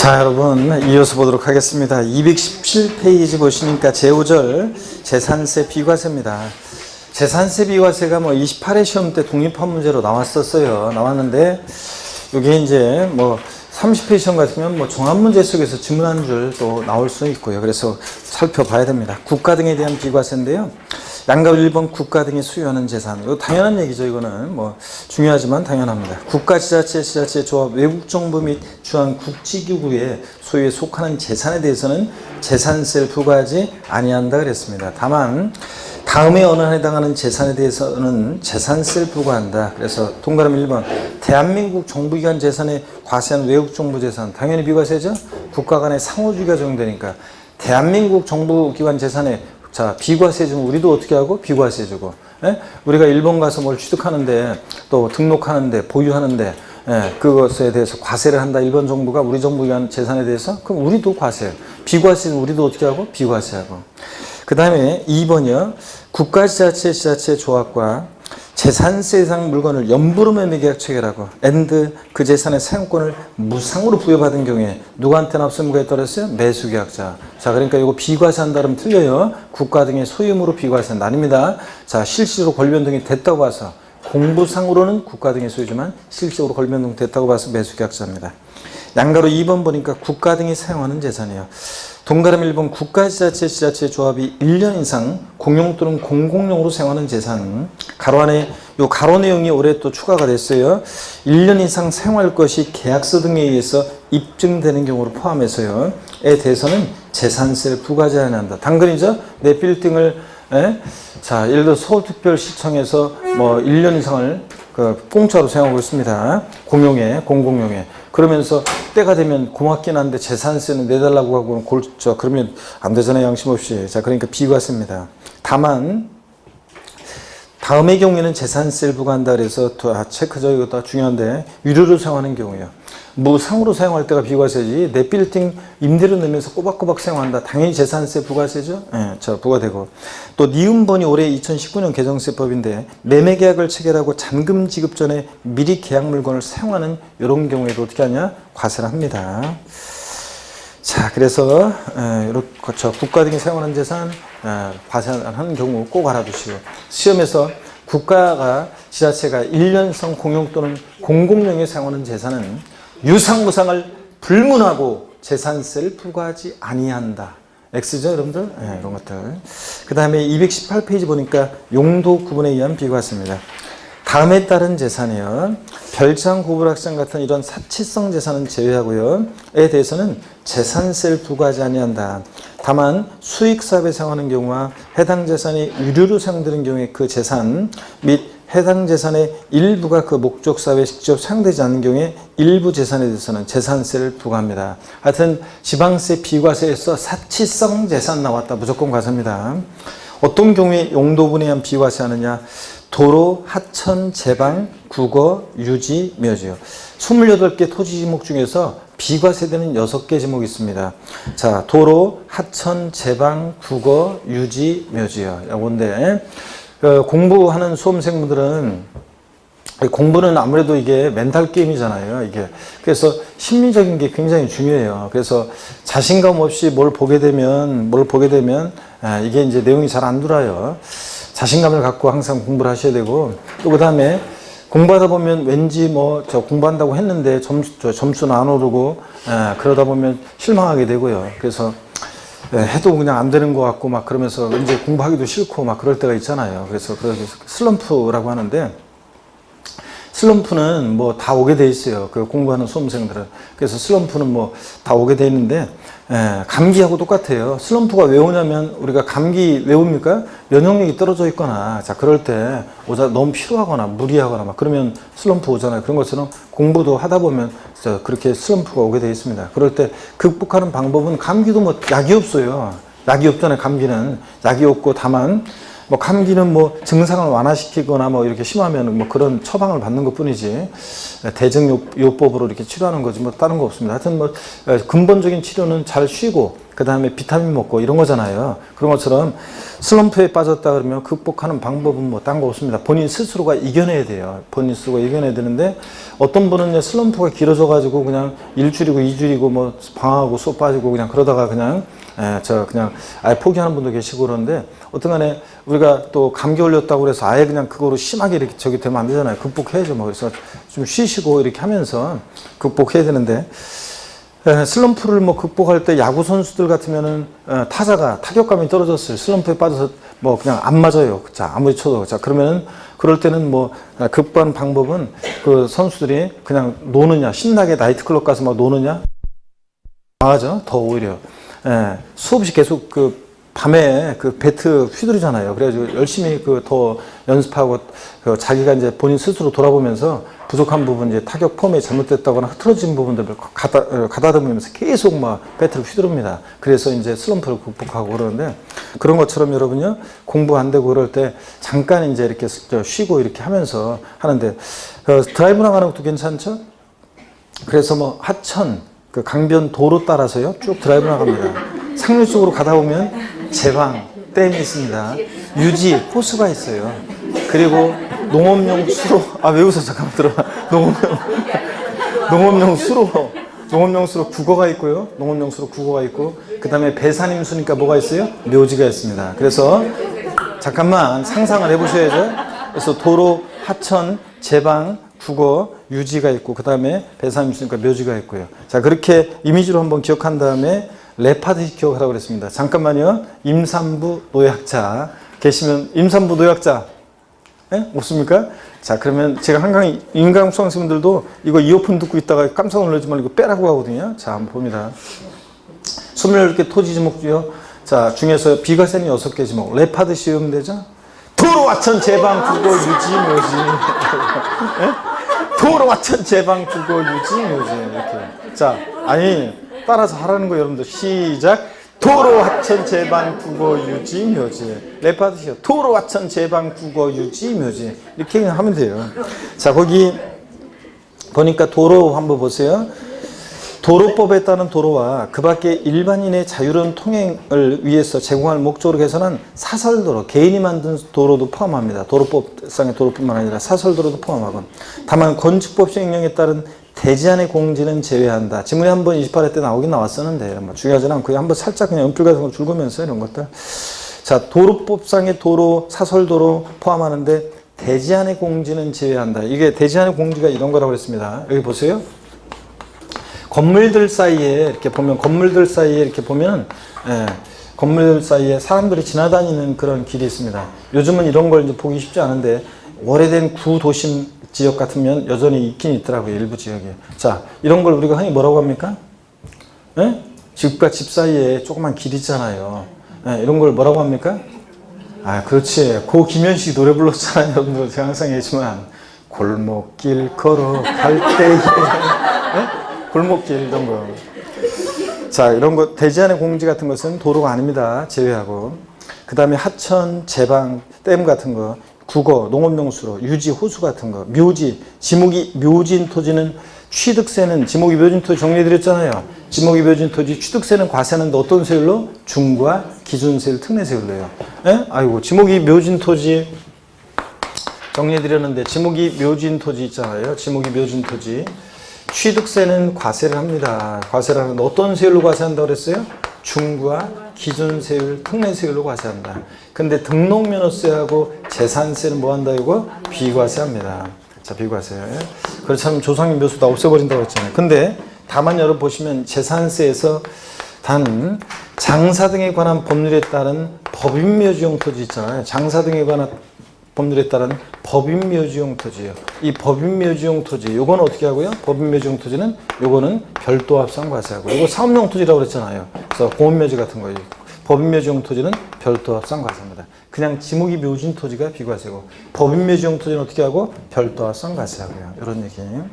자, 여러분 이어서 보도록 하겠습니다. 217페이지 보시니까 제5절 재산세 비과세입니다. 재산세 비과세가 28회 시험 때 독립화 문제로 나왔는데 이게 이제 30회 시험 같으면 종합 문제 속에서 지문 한 줄 또 나올 수 있고요. 그래서 살펴봐야 됩니다. 국가 등에 대한 비과세인데요. 양가 1번 국가 등이 소유하는 재산. 이거 당연한 얘기죠. 이거는 중요하지만 당연합니다. 국가, 지자체, 지자체, 조합, 외국 정부 및 주한 국지기구의 소유에 속하는 재산에 대해서는 재산세를 부과하지 아니한다 그랬습니다. 다만 다음에 어느 한에 해당하는 재산에 대해서는 재산세를 부과한다. 그래서 동그라미 1번 대한민국 정부기관 재산에 과세한 외국 정부 재산 당연히 비과세죠. 국가 간의 상호주의가 적용되니까 대한민국 정부기관 재산에 비과세 주면 우리도 어떻게 하고? 비과세 주고. 우리가 일본 가서 뭘 취득하는데 또 등록하는데 보유하는데 그것에 대해서 과세를 한다. 일본 정부가 우리 정부기관 재산에 대해서 그럼 우리도 과세. 비과세는 우리도 어떻게 하고? 비과세하고. 그 다음에 2번이요. 국가, 지자체, 지자체 조합과 재산세 상 물건을 연부로 매매 계약 체결하고 and 그 재산의 사용권을 무상으로 부여받은 경우에 누구한테 납세 의무가 있더랬어요? 매수 계약자. 자, 그러니까 이거 비과세한다 그러면 틀려요. 국가 등의 소유물로 비과세는 아닙니다. 자, 실질로 권 변동이 됐다고 봐서 공부상으로는 국가 등의 소유지만 실질적으로 권 변동 됐다고 봐서 매수 계약자입니다. 양가로 2번 보니까 국가 등이 사용하는 재산이에요. 동그라미 1번 국가, 지자체, 지자체 조합이 1년 이상 공용 또는 공공용으로 사용하는 재산. 가로 안에 요 가로 내용이 올해 또 추가가 됐어요. 1년 이상 사용할 것이 계약서 등에 의해서 입증되는 경우를 포함해서요. 에 대해서는 재산세를 부과하지 않는다. 당근이죠. 내 빌딩을 자, 예를 들어 서울특별시청에서 1년 이상을 공짜로 사용하고 있습니다. 공용에, 공공용에. 그러면서 때가 되면 고맙긴 한데 재산세는 내달라고 하고 그러면 안 되잖아요. 양심 없이. 자, 그러니까 비과세입니다. 다만 다음의 경우에는 재산세를 부과한다 그래서 체크죠. 이것도 중요한데 유료로 사용하는 경우에요. 무상으로 사용할 때가 비과세지. 내 빌딩 임대료 내면서 꼬박꼬박 사용한다. 당연히 재산세 부과세죠. 부과되고. 또 니은번이 올해 2019년 개정세법인데 매매 계약을 체결하고 잔금 지급 전에 미리 계약 물건을 사용하는 이런 경우에도 어떻게 하냐? 과세를 합니다. 자, 그래서 이렇게 국가 등이 사용하는 재산 과세하는 경우 꼭 알아두시고 시험에서 국가가 지자체가 1년성 공용 또는 공공용에 사용하는 재산은 유상무상을 불문하고 재산세를 부과하지 아니한다. X죠, 여러분들? 이런 것들. 그 다음에 218페이지 보니까 용도 구분에 의한 비과세입니다. 다음에 따른 재산이요. 별장, 고불악장 같은 이런 사치성 재산은 제외하고요. 에 대해서는 재산세를 부과하지 아니한다. 다만 수익사업에 사용하는 경우와 해당 재산이 유료로 사용되는 경우에 그 재산 및 해당 재산의 일부가 그 목적 사업에 직접 사용되지 않는 경우에 일부 재산에 대해서는 재산세를 부과합니다. 하여튼 지방세 비과세에서 사치성 재산 나왔다. 무조건 과세입니다. 어떤 경우에 용도분에 의한 비과세하느냐? 도로, 하천, 제방, 국어, 유지, 묘지요. 28개 토지 지목 중에서 비과세되는 6개 지목이 있습니다. 자, 도로, 하천, 제방, 국어, 유지, 묘지요. 요건데 공부하는 수험생분들은 공부는 아무래도 이게 멘탈 게임이잖아요. 이게 그래서 심리적인 게 굉장히 중요해요. 그래서 자신감 없이 뭘 보게 되면 이게 이제 내용이 잘 안 들어요. 자신감을 갖고 항상 공부를 하셔야 되고 또 그 다음에 공부하다 보면 왠지 공부한다고 했는데 점수는 안 오르고 그러다 보면 실망하게 되고요. 그래서 해도 그냥 안 되는 것 같고 그러면서 왠지 공부하기도 싫고 그럴 때가 있잖아요. 그래서 슬럼프라고 하는데 슬럼프는 다 오게 돼 있어요. 그 공부하는 수험생들은. 그래서 슬럼프는 다 오게 돼 있는데 감기하고 똑같아요. 슬럼프가 왜 오냐면 우리가 감기 왜 옵니까? 면역력이 떨어져 있거나 그럴 때 너무 피로하거나 무리하거나 그러면 슬럼프 오잖아요. 그런 것처럼 공부도 하다 보면 그렇게 슬럼프가 오게 돼 있습니다. 그럴 때 극복하는 방법은 감기도 약이 없어요. 약이 없잖아요. 감기는 약이 없고 다만 감기는 증상을 완화시키거나 이렇게 심하면 그런 처방을 받는 것 뿐이지 대증요법으로 이렇게 치료하는 거지 다른 거 없습니다. 하여튼 근본적인 치료는 잘 쉬고 그 다음에 비타민 먹고 이런 거잖아요. 그런 것처럼 슬럼프에 빠졌다 그러면 극복하는 방법은 뭐 딴 거 없습니다. 본인 스스로가 이겨내야 돼요. 본인 스스로가 이겨내야 되는데 어떤 분은 슬럼프가 길어져 가지고 그냥 일주일이고 이주일이고 뭐 방하고 수업 빠지고 그냥 그러다가 그냥 그냥 아예 포기하는 분도 계시고 그러는데 어떤 간에 우리가 또 감기 걸렸다고 그래서 아예 그냥 그거로 심하게 이렇게 저기 되면 안 되잖아요. 극복해야죠. 뭐 그래서 좀 쉬시고 이렇게 하면서 극복해야 되는데 슬럼프를 뭐 극복할 때 야구 선수들 같으면은 타자가 타격감이 떨어졌어요. 슬럼프에 빠져서 뭐 그냥 안 맞아요. 자, 아무리 쳐도. 자, 그러면은 그럴 때는 뭐 극복하는 방법은 그 선수들이 그냥 노느냐, 신나게 나이트클럽 가서 막 노느냐, 강하죠. 더 오히려 수없이 계속 그 밤에 그 배트 휘두르잖아요. 그래가지고 열심히 그 더 연습하고 그 자기가 이제 본인 스스로 돌아보면서 부족한 부분, 이제 타격 폼이 잘못됐다거나 흐트러진 부분들을 가다듬으면서 계속 막 배트를 휘두릅니다. 그래서 이제 슬럼프를 극복하고 그러는데 그런 것처럼 여러분요, 공부 안 되고 그럴 때 잠깐 이제 이렇게 쉬고 이렇게 하면서 하는데 드라이브 나가는 것도 괜찮죠? 그래서 뭐 하천, 그 강변 도로 따라서요 쭉 드라이브 나갑니다. 상류 쪽으로 가다 보면 제방 댐이 있습니다. 유지 호수가 있어요. 그리고 농업용 수로 왜 웃어? 잠깐만 들어봐. 농업용 수로 국어가 있고요. 농업용 수로 국어가 있고 그 다음에 배산임수니까 뭐가 있어요? 묘지가 있습니다. 그래서 잠깐만 상상을 해보셔야죠. 그래서 도로, 하천, 제방, 국어, 유지가 있고 그 다음에 배산임수니까 묘지가 있고요. 자, 그렇게 이미지로 한번 기억한 다음에 레파드 기억하라고 그랬습니다. 잠깐만요. 임산부 노약자 계시면 임산부 노약자 없습니까? 자, 그러면 제가 항상 인강 수강생분들도 이거 이어폰 듣고 있다가 깜짝 놀라지 말고 이거 빼라고 하거든요. 자, 한번 봅니다. 28개 토지 지목주요. 자, 중에서 비과세는 6개 지목. 레파드 씌우면 되죠? 도로 와천 제방 국어 유지 묘지. 도로 와천 제방 국어 유지 묘지. 이렇게. 자, 아니 따라서 하라는 거 여러분들 시작. 도로 하천 제방 국어 유지 묘지. 레파드시요. 도로 하천 제방 국어 유지 묘지. 이렇게 하면 돼요. 자, 거기 보니까 도로 한번 보세요. 도로법에 따른 도로와 그 밖에 일반인의 자유로운 통행을 위해서 제공할 목적으로 개선한 사설도로, 개인이 만든 도로도 포함합니다. 도로법상의 도로뿐만 아니라 사설도로도 포함하고, 다만 건축법 시행령에 따른 대지안의 공지는 제외한다. 지문에 한번 28회 때 나오긴 나왔었는데 뭐 중요하지는 않고요. 한번 살짝 그냥 연필 같은 거 줄거면서 이런 것들. 자, 도로법상의 도로, 사설도로 포함하는데 대지안의 공지는 제외한다. 이게 대지안의 공지가 이런 거라고 했습니다. 여기 보세요. 건물들 사이에 이렇게 보면 건물들 사이에 사람들이 지나다니는 그런 길이 있습니다. 요즘은 이런 걸 이제 보기 쉽지 않은데 오래된 구도심 지역 같으면 여전히 있긴 있더라고요. 일부 지역에. 자, 이런 걸 우리가 흔히 뭐라고 합니까? 집과 집 사이에 조그만 길 있잖아요. 이런 걸 뭐라고 합니까? 그렇지. 고 김현식 노래 불렀잖아요. 여러분들 제가 항상 얘기했지만 골목길 걸어갈 때에 골목길 이런 거. 자, 이런 거 대지안의 공지 같은 것은 도로가 아닙니다. 제외하고. 그 다음에 하천, 제방, 댐 같은 거, 국어, 농업용수로, 유지, 호수 같은 거, 묘지, 지목이 묘지인 토지는 취득세는 지목이 묘지인 토지 정리해드렸잖아요. 지목이 묘지인 토지 취득세는 과세하는데 어떤 세율로? 중과 기준세율, 특례세율로요. 아이고, 지목이 묘지인 토지 정리해드렸는데 지목이 묘지인 토지 있잖아요. 지목이 묘지인 토지. 취득세는 과세를 합니다. 과세를 하는데 어떤 세율로 과세한다고 그랬어요? 중과 기준세율, 특례세율로 과세한다. 근데 등록면허세하고 재산세는 뭐 한다 이거? 비과세합니다. 자, 비과세. 그렇다면 조상님 묘수 다 없애버린다고 했잖아요. 근데 다만 여러분 보시면 재산세에서 단 장사 등에 관한 법률에 따른 법인묘지용 토지 있잖아요. 장사 등에 관한 법률에 따른 법인묘지용 토지예요. 이 법인묘지용 토지, 요거는 어떻게 하고요? 법인묘지용 토지는 요거는 별도 합산 과세하고, 이거 사업용 토지라고 그랬잖아요. 그래서 공원묘지 같은 거예요. 법인묘지용 토지는 별도 합산 과세입니다. 그냥 지목이 묘지인 토지가 비과세고, 법인묘지용 토지는 어떻게 하고? 별도 합산 과세하고요. 이런 얘기예요.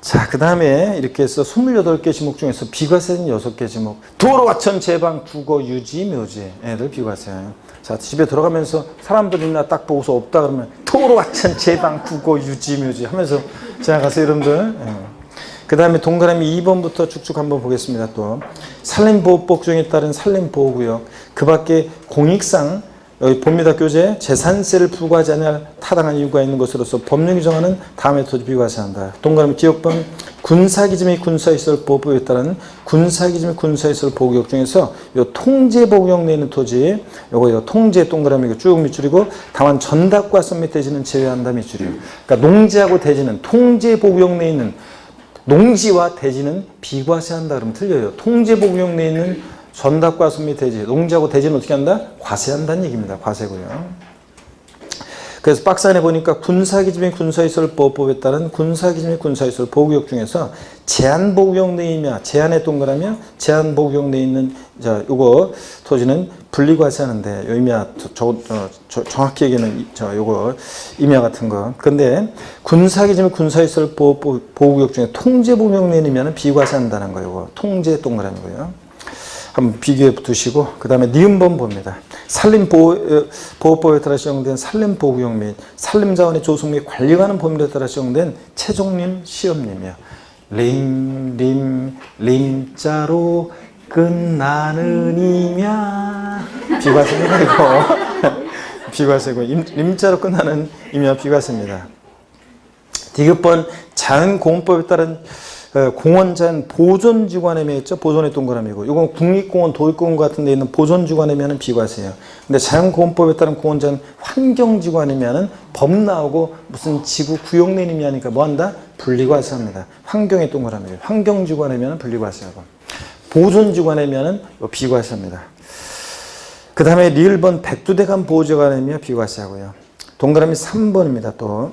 자, 그 다음에 이렇게 해서 28개 지목 중에서 비과세는 6개 지목. 도로, 하천, 제방, 국어, 유지, 묘지. 애들 비과세예요. 자, 집에 들어가면서 사람들이나 딱 보고서 없다 그러면 도로, 하천, 제방, 국어, 유지, 묘지 하면서 지나가세요, 여러분들. 그 다음에 동그라미 2번부터 쭉쭉 한번 보겠습니다. 또 산림보호법 규정에 따른 산림보호구역, 그 밖에 공익상 여기 봅니다. 교재 재산세를 부과하지 않을 타당한 이유가 있는 것으로서 법령이 정하는 다음의 토지 비과세한다. 동그라미 기억번 군사기지 및 군사시설보호법에 따른 군사기지 및 시설시설 보호구역 중에서 요 통제보호구역 내에 있는 토지, 요거 통제 동그라미 쭉 밑줄이고 다만 전답과 선 및 대지는 제외한다 밑줄이요. 그러니까 농지하고 대지는 통제보호구역 내에 있는 농지와 대지는 비과세한다 그러면 틀려요. 통제보호구역 내에 있는 전답과 선 및 대지, 농지하고 대지는 어떻게 한다? 과세한다는 얘기입니다. 과세고요. 그래서 박스 안에 보니까 군사기지 및 군사시설보호법에 따른 군사기지 및 군사시설 보호구역 중에서 제한보호구역 내이며 제한의 동그라미 제한보호구역 내에 있는 요거 토지는 분리과세하는데 요 임야 정확히 얘기는 요거 임야 같은 거. 근데 군사기지 및 군사시설 보호구역 중에 통제보호구역 내에 있는 비과세한다는 거. 요거 통제 동그라미고요. 한번 비교해 두시고 그 다음에 니은번 봅니다. 산림보호법에 따라 시행된 산림보호구역 및 산림자원의 조성 및 관리하는 법률에 따라 시행된 최종림 시험림이요. 림자로 끝나는 임야 비과세고 비과세고 림자로 끝나는 임야 비과세입니다. 디귿번 자연공원법에 따른 공원자연 보존지구안에 있죠. 보존의 동그라미고 이건 국립공원, 도립공원 같은 데 있는 보존지구안이면 비과세예요. 근데 자연공원법에 따른 공원자연 환경지구안이면 법 나오고 무슨 지구 구역 내는 의미하니까 뭐한다? 분리과세합니다. 환경의 동그라미고 환경지구안이면 분리과세하고 보존지구안이면 비과세합니다. 그 다음에 리을번 백두대간 보호지구안이면 비과세하고요. 동그라미 3번입니다. 또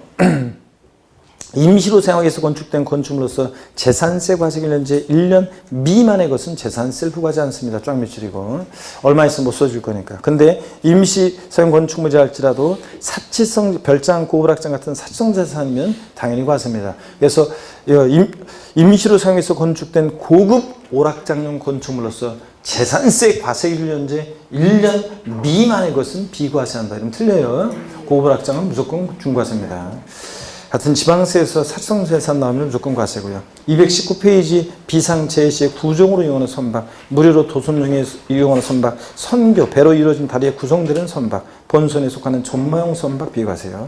임시로 사용하기 위해서 건축된 건축물로서 재산세 과세기 현재 1년 미만의 것은 재산세를 부과하지 않습니다. 쫙 밑줄이고 얼마 있으면 못 써줄 거니까. 근데 임시 사용 건축물이라 할지라도 사치성 별장 고불악장 같은 사치성 재산이면 당연히 과세입니다. 그래서 임시로 사용해서 건축된 고급 오락장용 건축물로서 재산세 과세기를 현재 1년 미만의 것은 비과세한다. 이러면 틀려요. 고불악장은 무조건 중과세입니다. 같은 지방세에서 사치성재산 나오면 무조건 과세고요. 219페이지 비상재해시에 구종으로 이용하는 선박, 무료로 도선용에 이용하는 선박, 선교, 배로 이루어진 다리에 구성되는 선박, 본선에 속하는 전마용 선박 비과세요.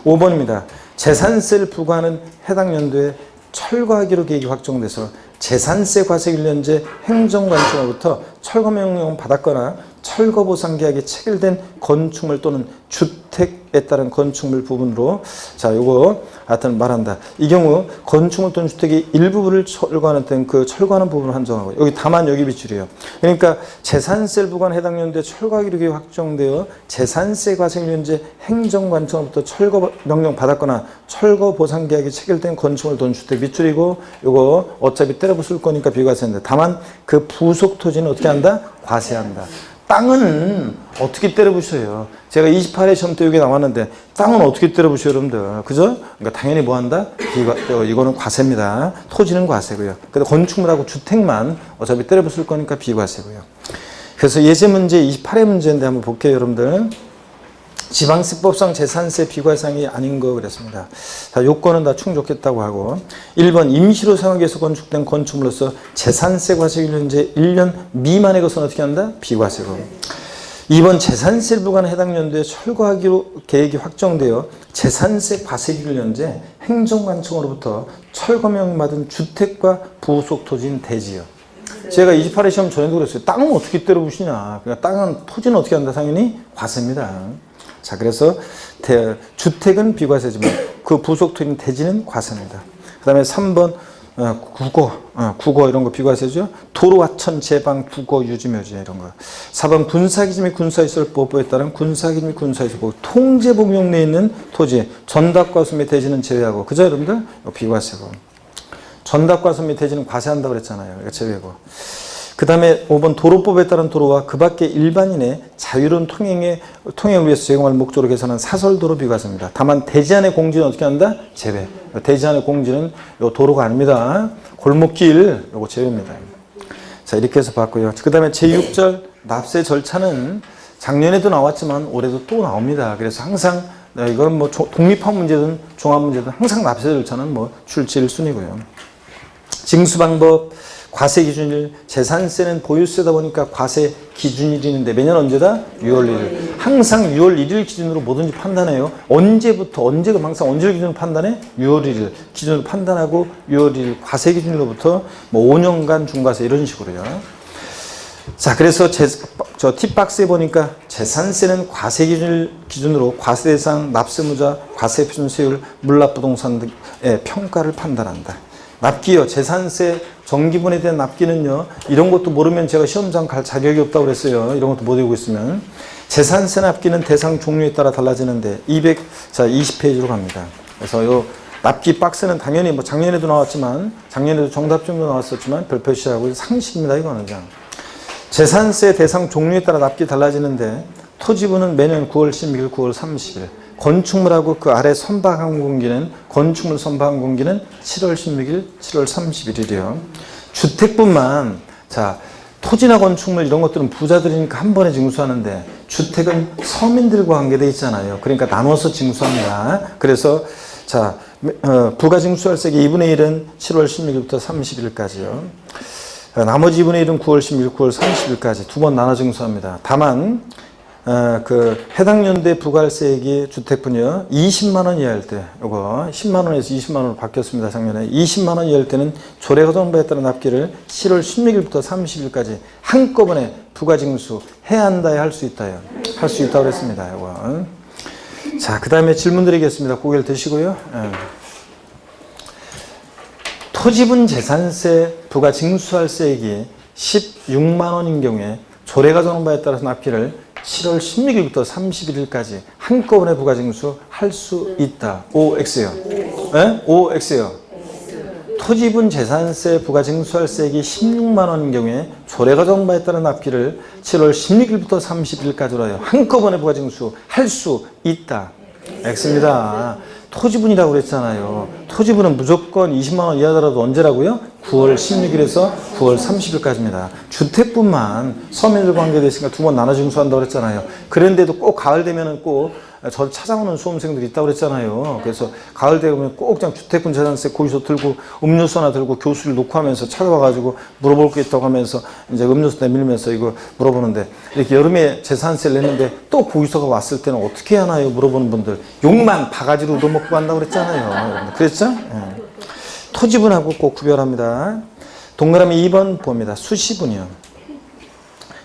5번입니다. 재산세를 부과하는 해당 연도에 철거하기로 계획이 확정돼서 재산세 과세기일 현재 행정관청으로부터 철거 명령을 받았거나 철거 보상 계약이 체결된 건축물 또는 주택에 따른 건축물 부분으로 요거 하여튼 말한다. 이 경우 건축물 또는 주택의 일부분을 철거하는 등 그 철거하는 부분을 한정하고 여기 다만 여기 비출이에요. 그러니까 재산세를 부과한 해당 연도에 철거하기로 계획이 확정되어 재산세 과세기일 현재 행정관청으로부터 철거 명령 받았거나 철거 보상 계약이 체결된 건축물 또는 주택 비출이고 요거 어차피 때려 부술 거니까 비과세인데 다만 그 부속 토지는 어떻게 한다? 과세한다. 땅은 어떻게 때려 부셔요? 제가 28회 시험 때 여기 나왔는데 땅은 어떻게 때려 부셔요, 여러분들? 그죠? 그러니까 당연히 뭐 한다? 이거는 과세입니다. 토지는 과세고요. 근데 건축물하고 주택만 어차피 때려 부술 거니까 비과세고요. 그래서 예제 문제 28회 문제인데 한번 볼게요, 여러분들. 지방세법상 재산세 비과세상이 아닌 거 그랬습니다. 자, 요건은 다 충족했다고 하고 1번 임시로 사용하기 위해서 건축된 건축물로서 재산세 과세기일 현재 1년 미만의 것은 어떻게 한다? 비과세고 2번 재산세를 부과하는 해당 연도에 철거하기로 계획이 확정되어 재산세 과세기일 현재 행정관청으로부터 철거명 받은 주택과 부속 토지인 대지요. 제가 28회 시험 전에도 그랬어요. 땅은 어떻게 때려부시냐. 그러니까 땅은 토지는 어떻게 한다? 당연히 과세입니다. 자, 그래서 주택은 비과세지만 그 부속 토지인 대지는 과세입니다. 그 다음에 3번 국어 이런 거 비과세죠. 도로 하천 제방 국어 유지 묘지 이런 거. 4번 군사기지 및 군사시설보호법에 따른 군사기지 및 군사시설보호 통제복용 내에 있는 토지 전답과 수 및 대지는 제외하고 그죠 여러분들? 비과세고 전답과 수 및 대지는 과세한다고 그랬잖아요. 그러니까 제외고. 그 다음에 5번 도로법에 따른 도로와 그 밖의 일반인의 자유로운 통행을 위해서 제공할 목적으로 개선한 사설도로 비과세입니다. 다만 대지 안의 공지는 어떻게 한다? 제외. 대지 안의 공지는 요 도로가 아닙니다. 골목길 요거 제외입니다. 자, 이렇게 해서 봤고요. 그 다음에 제6절 납세 절차는 작년에도 나왔지만 올해도 또 나옵니다. 그래서 항상 이건 뭐 독립학 문제든 종합 문제든 항상 납세 절차는 뭐 출제 1순위고요. 징수방법, 과세기준일, 재산세는 보유세다 보니까 과세기준일이 있는데 매년 언제다? 6월 1일. 항상 6월 1일 기준으로 뭐든지 판단해요. 언제부터, 언제가 항상 언제를 기준으로 판단해? 6월 1일 기준으로 판단하고 6월 1일 과세기준일로부터 뭐 5년간 중과세 이런 식으로요. 자, 그래서 저 팁박스에 보니까 재산세는 과세 기준으로 과세 대상, 납세무자, 과세 표준세율, 물납부동산 등의 평가를 판단한다. 납기요. 재산세 정기분에 대한 납기는요. 이런 것도 모르면 제가 시험장 갈 자격이 없다고 그랬어요. 이런 것도 못 외우고 있으면. 재산세 납기는 대상 종류에 따라 달라지는데 20페이지로 갑니다. 그래서 요 납기 박스는 당연히 뭐 작년에도 나왔지만 작년에도 정답점도 나왔었지만 별표시하고 상식입니다. 이거는 그냥. 재산세 대상 종류에 따라 납기 달라지는데 토지분은 매년 9월 16일, 9월 30일. 건축물하고 그 아래 선박항공기는 건축물 선박항공기는 7월 16일, 7월 31일이요. 주택분만 자 토지나 건축물 이런 것들은 부자들이니까 한 번에 징수하는데 주택은 서민들과 관계돼 있잖아요. 그러니까 나눠서 징수합니다. 그래서 자 부가징수할세기 2분의 1은 7월 16일부터 30일까지요. 나머지 2분의 1은 9월 16일, 9월 30일까지 두 번 나눠 징수합니다. 다만 그 해당 연도의 부가세액이 주택분이요 20만 원 이하일 때 요거 10만 원에서 20만 원으로 바뀌었습니다. 작년에 20만 원 이하일 때는 조례가정부에 따른 납기를 7월 16일부터 30일까지 한꺼번에 부가징수 해야 한다에 할 수 있다요. 할 수 있다고 그랬습니다. 요거. 자, 그 다음에 질문 드리겠습니다. 고개를 드시고요. 토지분 재산세 부가징수할세액이 16만 원인 경우에 조례가정부에 따라서 납기를 7월 16일부터 31일까지 한꺼번에 부가징수 할 수 있다. OX요. 네? OX요. 토지분 재산세 부가징수할세액이 16만 원인 경우에 조례가정부에 따른 납기를 7월 16일부터 30일까지로 하여 한꺼번에 부가징수 할 수 있다. X입니다. 토지분이라고 그랬잖아요. 토지분은 무조건 20만 원 이하더라도 언제라고요? 9월 16일에서 9월 30일까지입니다. 주택분만 서민들 관계돼 있으니까 두 번 나눠 징수한다고 그랬잖아요. 그런데도 꼭 가을 되면은 꼭 저를 찾아오는 수험생들이 있다고 그랬잖아요. 그래서 가을 되면 꼭 그냥 주택분 재산세 고지서 들고 음료수 하나 들고 교수를 놓고 하면서 찾아와가지고 물어볼 게 있다고 하면서 이제 음료수 내밀면서 이거 물어보는데 이렇게 여름에 재산세를 냈는데 또 고지서가 왔을 때는 어떻게 하나요? 물어보는 분들 욕만 바가지로 얻어먹고 간다고 그랬잖아요. 여러분들. 그랬죠? 예. 토지분하고 꼭 구별합니다. 동그라미 2번 봅니다. 수시분이요.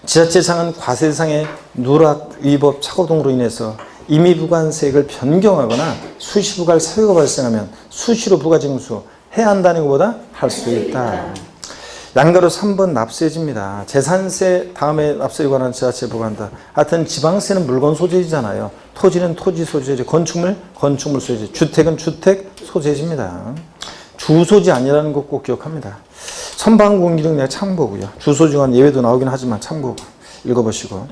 지자체상은 과세상의 누락, 위법, 착오 등으로 인해서 임의부과세액을 변경하거나 수시부과할 사유가 발생하면 수시로 부가징수 해야 한다는 것보다 할 수 있다. 양가로 3번 납세지입니다. 재산세 다음에 납세에 관한 지자체 부과한다. 하여튼 지방세는 물건 소재지잖아요. 토지는 토지 소재지, 건축물 소재지, 주택은 주택 소재지입니다. 주소지 아니라는 것 꼭 기억합니다. 선방공기는 내가 참고고요. 주소지간 예외도 나오긴 하지만 참고 읽어보시고.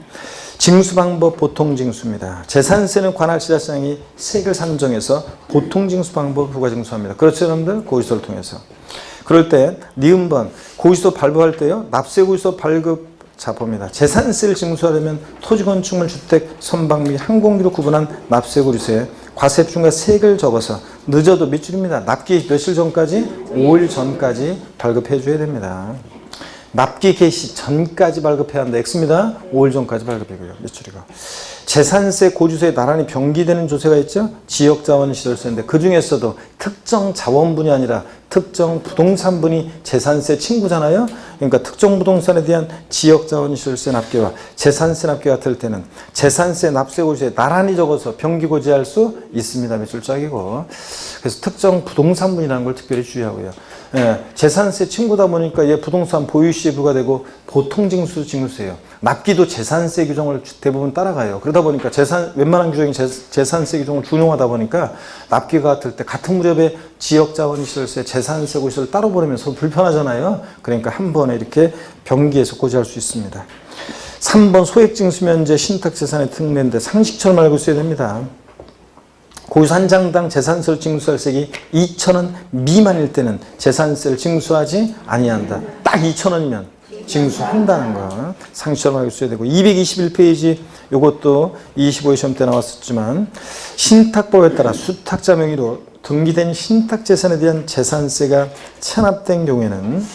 징수방법 보통징수입니다. 재산세는 관할 지자체장이 세액을 산정해서 보통징수 방법 부가징수합니다. 그렇죠, 여러분들? 고지서를 통해서. 그럴 때 니은번 고지서 발부할 때요. 납세고지서 발급 자 봅니다. 재산세를 징수하려면 토지, 건축물, 주택, 선박 및 항공기로 구분한 납세고지서에 과세표준과 세액을 적어서 늦어도 밑줄입니다. 납기 며칠 전까지? 5일 전까지 발급해 줘야 됩니다. 납기 개시 전까지 발급해야 한다. X입니다. 5일 전까지 발급이고요. 밑줄이고. 재산세 고지서에 나란히 병기되는 조세가 있죠. 지역자원시설세인데 그 중에서도 특정 자원분이 아니라 특정 부동산분이 재산세 친구잖아요. 그러니까 특정 부동산에 대한 지역자원시설세 납기와 재산세 납기가 같을 때는 재산세 납세 고지서에 나란히 적어서 병기고지할 수 있습니다. 밑줄짝이고. 그래서 특정 부동산분이라는 걸 특별히 주의하고요. 예, 재산세 친구다 보니까 얘 부동산 보유시에 부과되고 보통징수 징수예요. 납기도 재산세 규정을 대부분 따라가요. 그러다 보니까 웬만한 규정이 재산세 규정을 준용하다 보니까 납기가 같을 때 같은 무렵에 지역자원시설세, 재산세 고지서를 따로 보내면 서로 불편하잖아요. 그러니까 한 번에 이렇게 병기해서 고지할 수 있습니다. 3번 소액징수면제 신탁재산의 특례인데 상식처럼 알고 있어야 됩니다. 고지서 한 장당 재산세를 징수할 세액이 2,000원 미만일 때는 재산세를 징수하지 아니한다. 딱 2,000원이면 징수한다는 거 상식처럼 알고 있어야 되고 221페이지 이것도 25회 시험 때 나왔었지만 신탁법에 따라 수탁자 명의로 등기된 신탁재산에 대한 재산세가 체납된 경우에는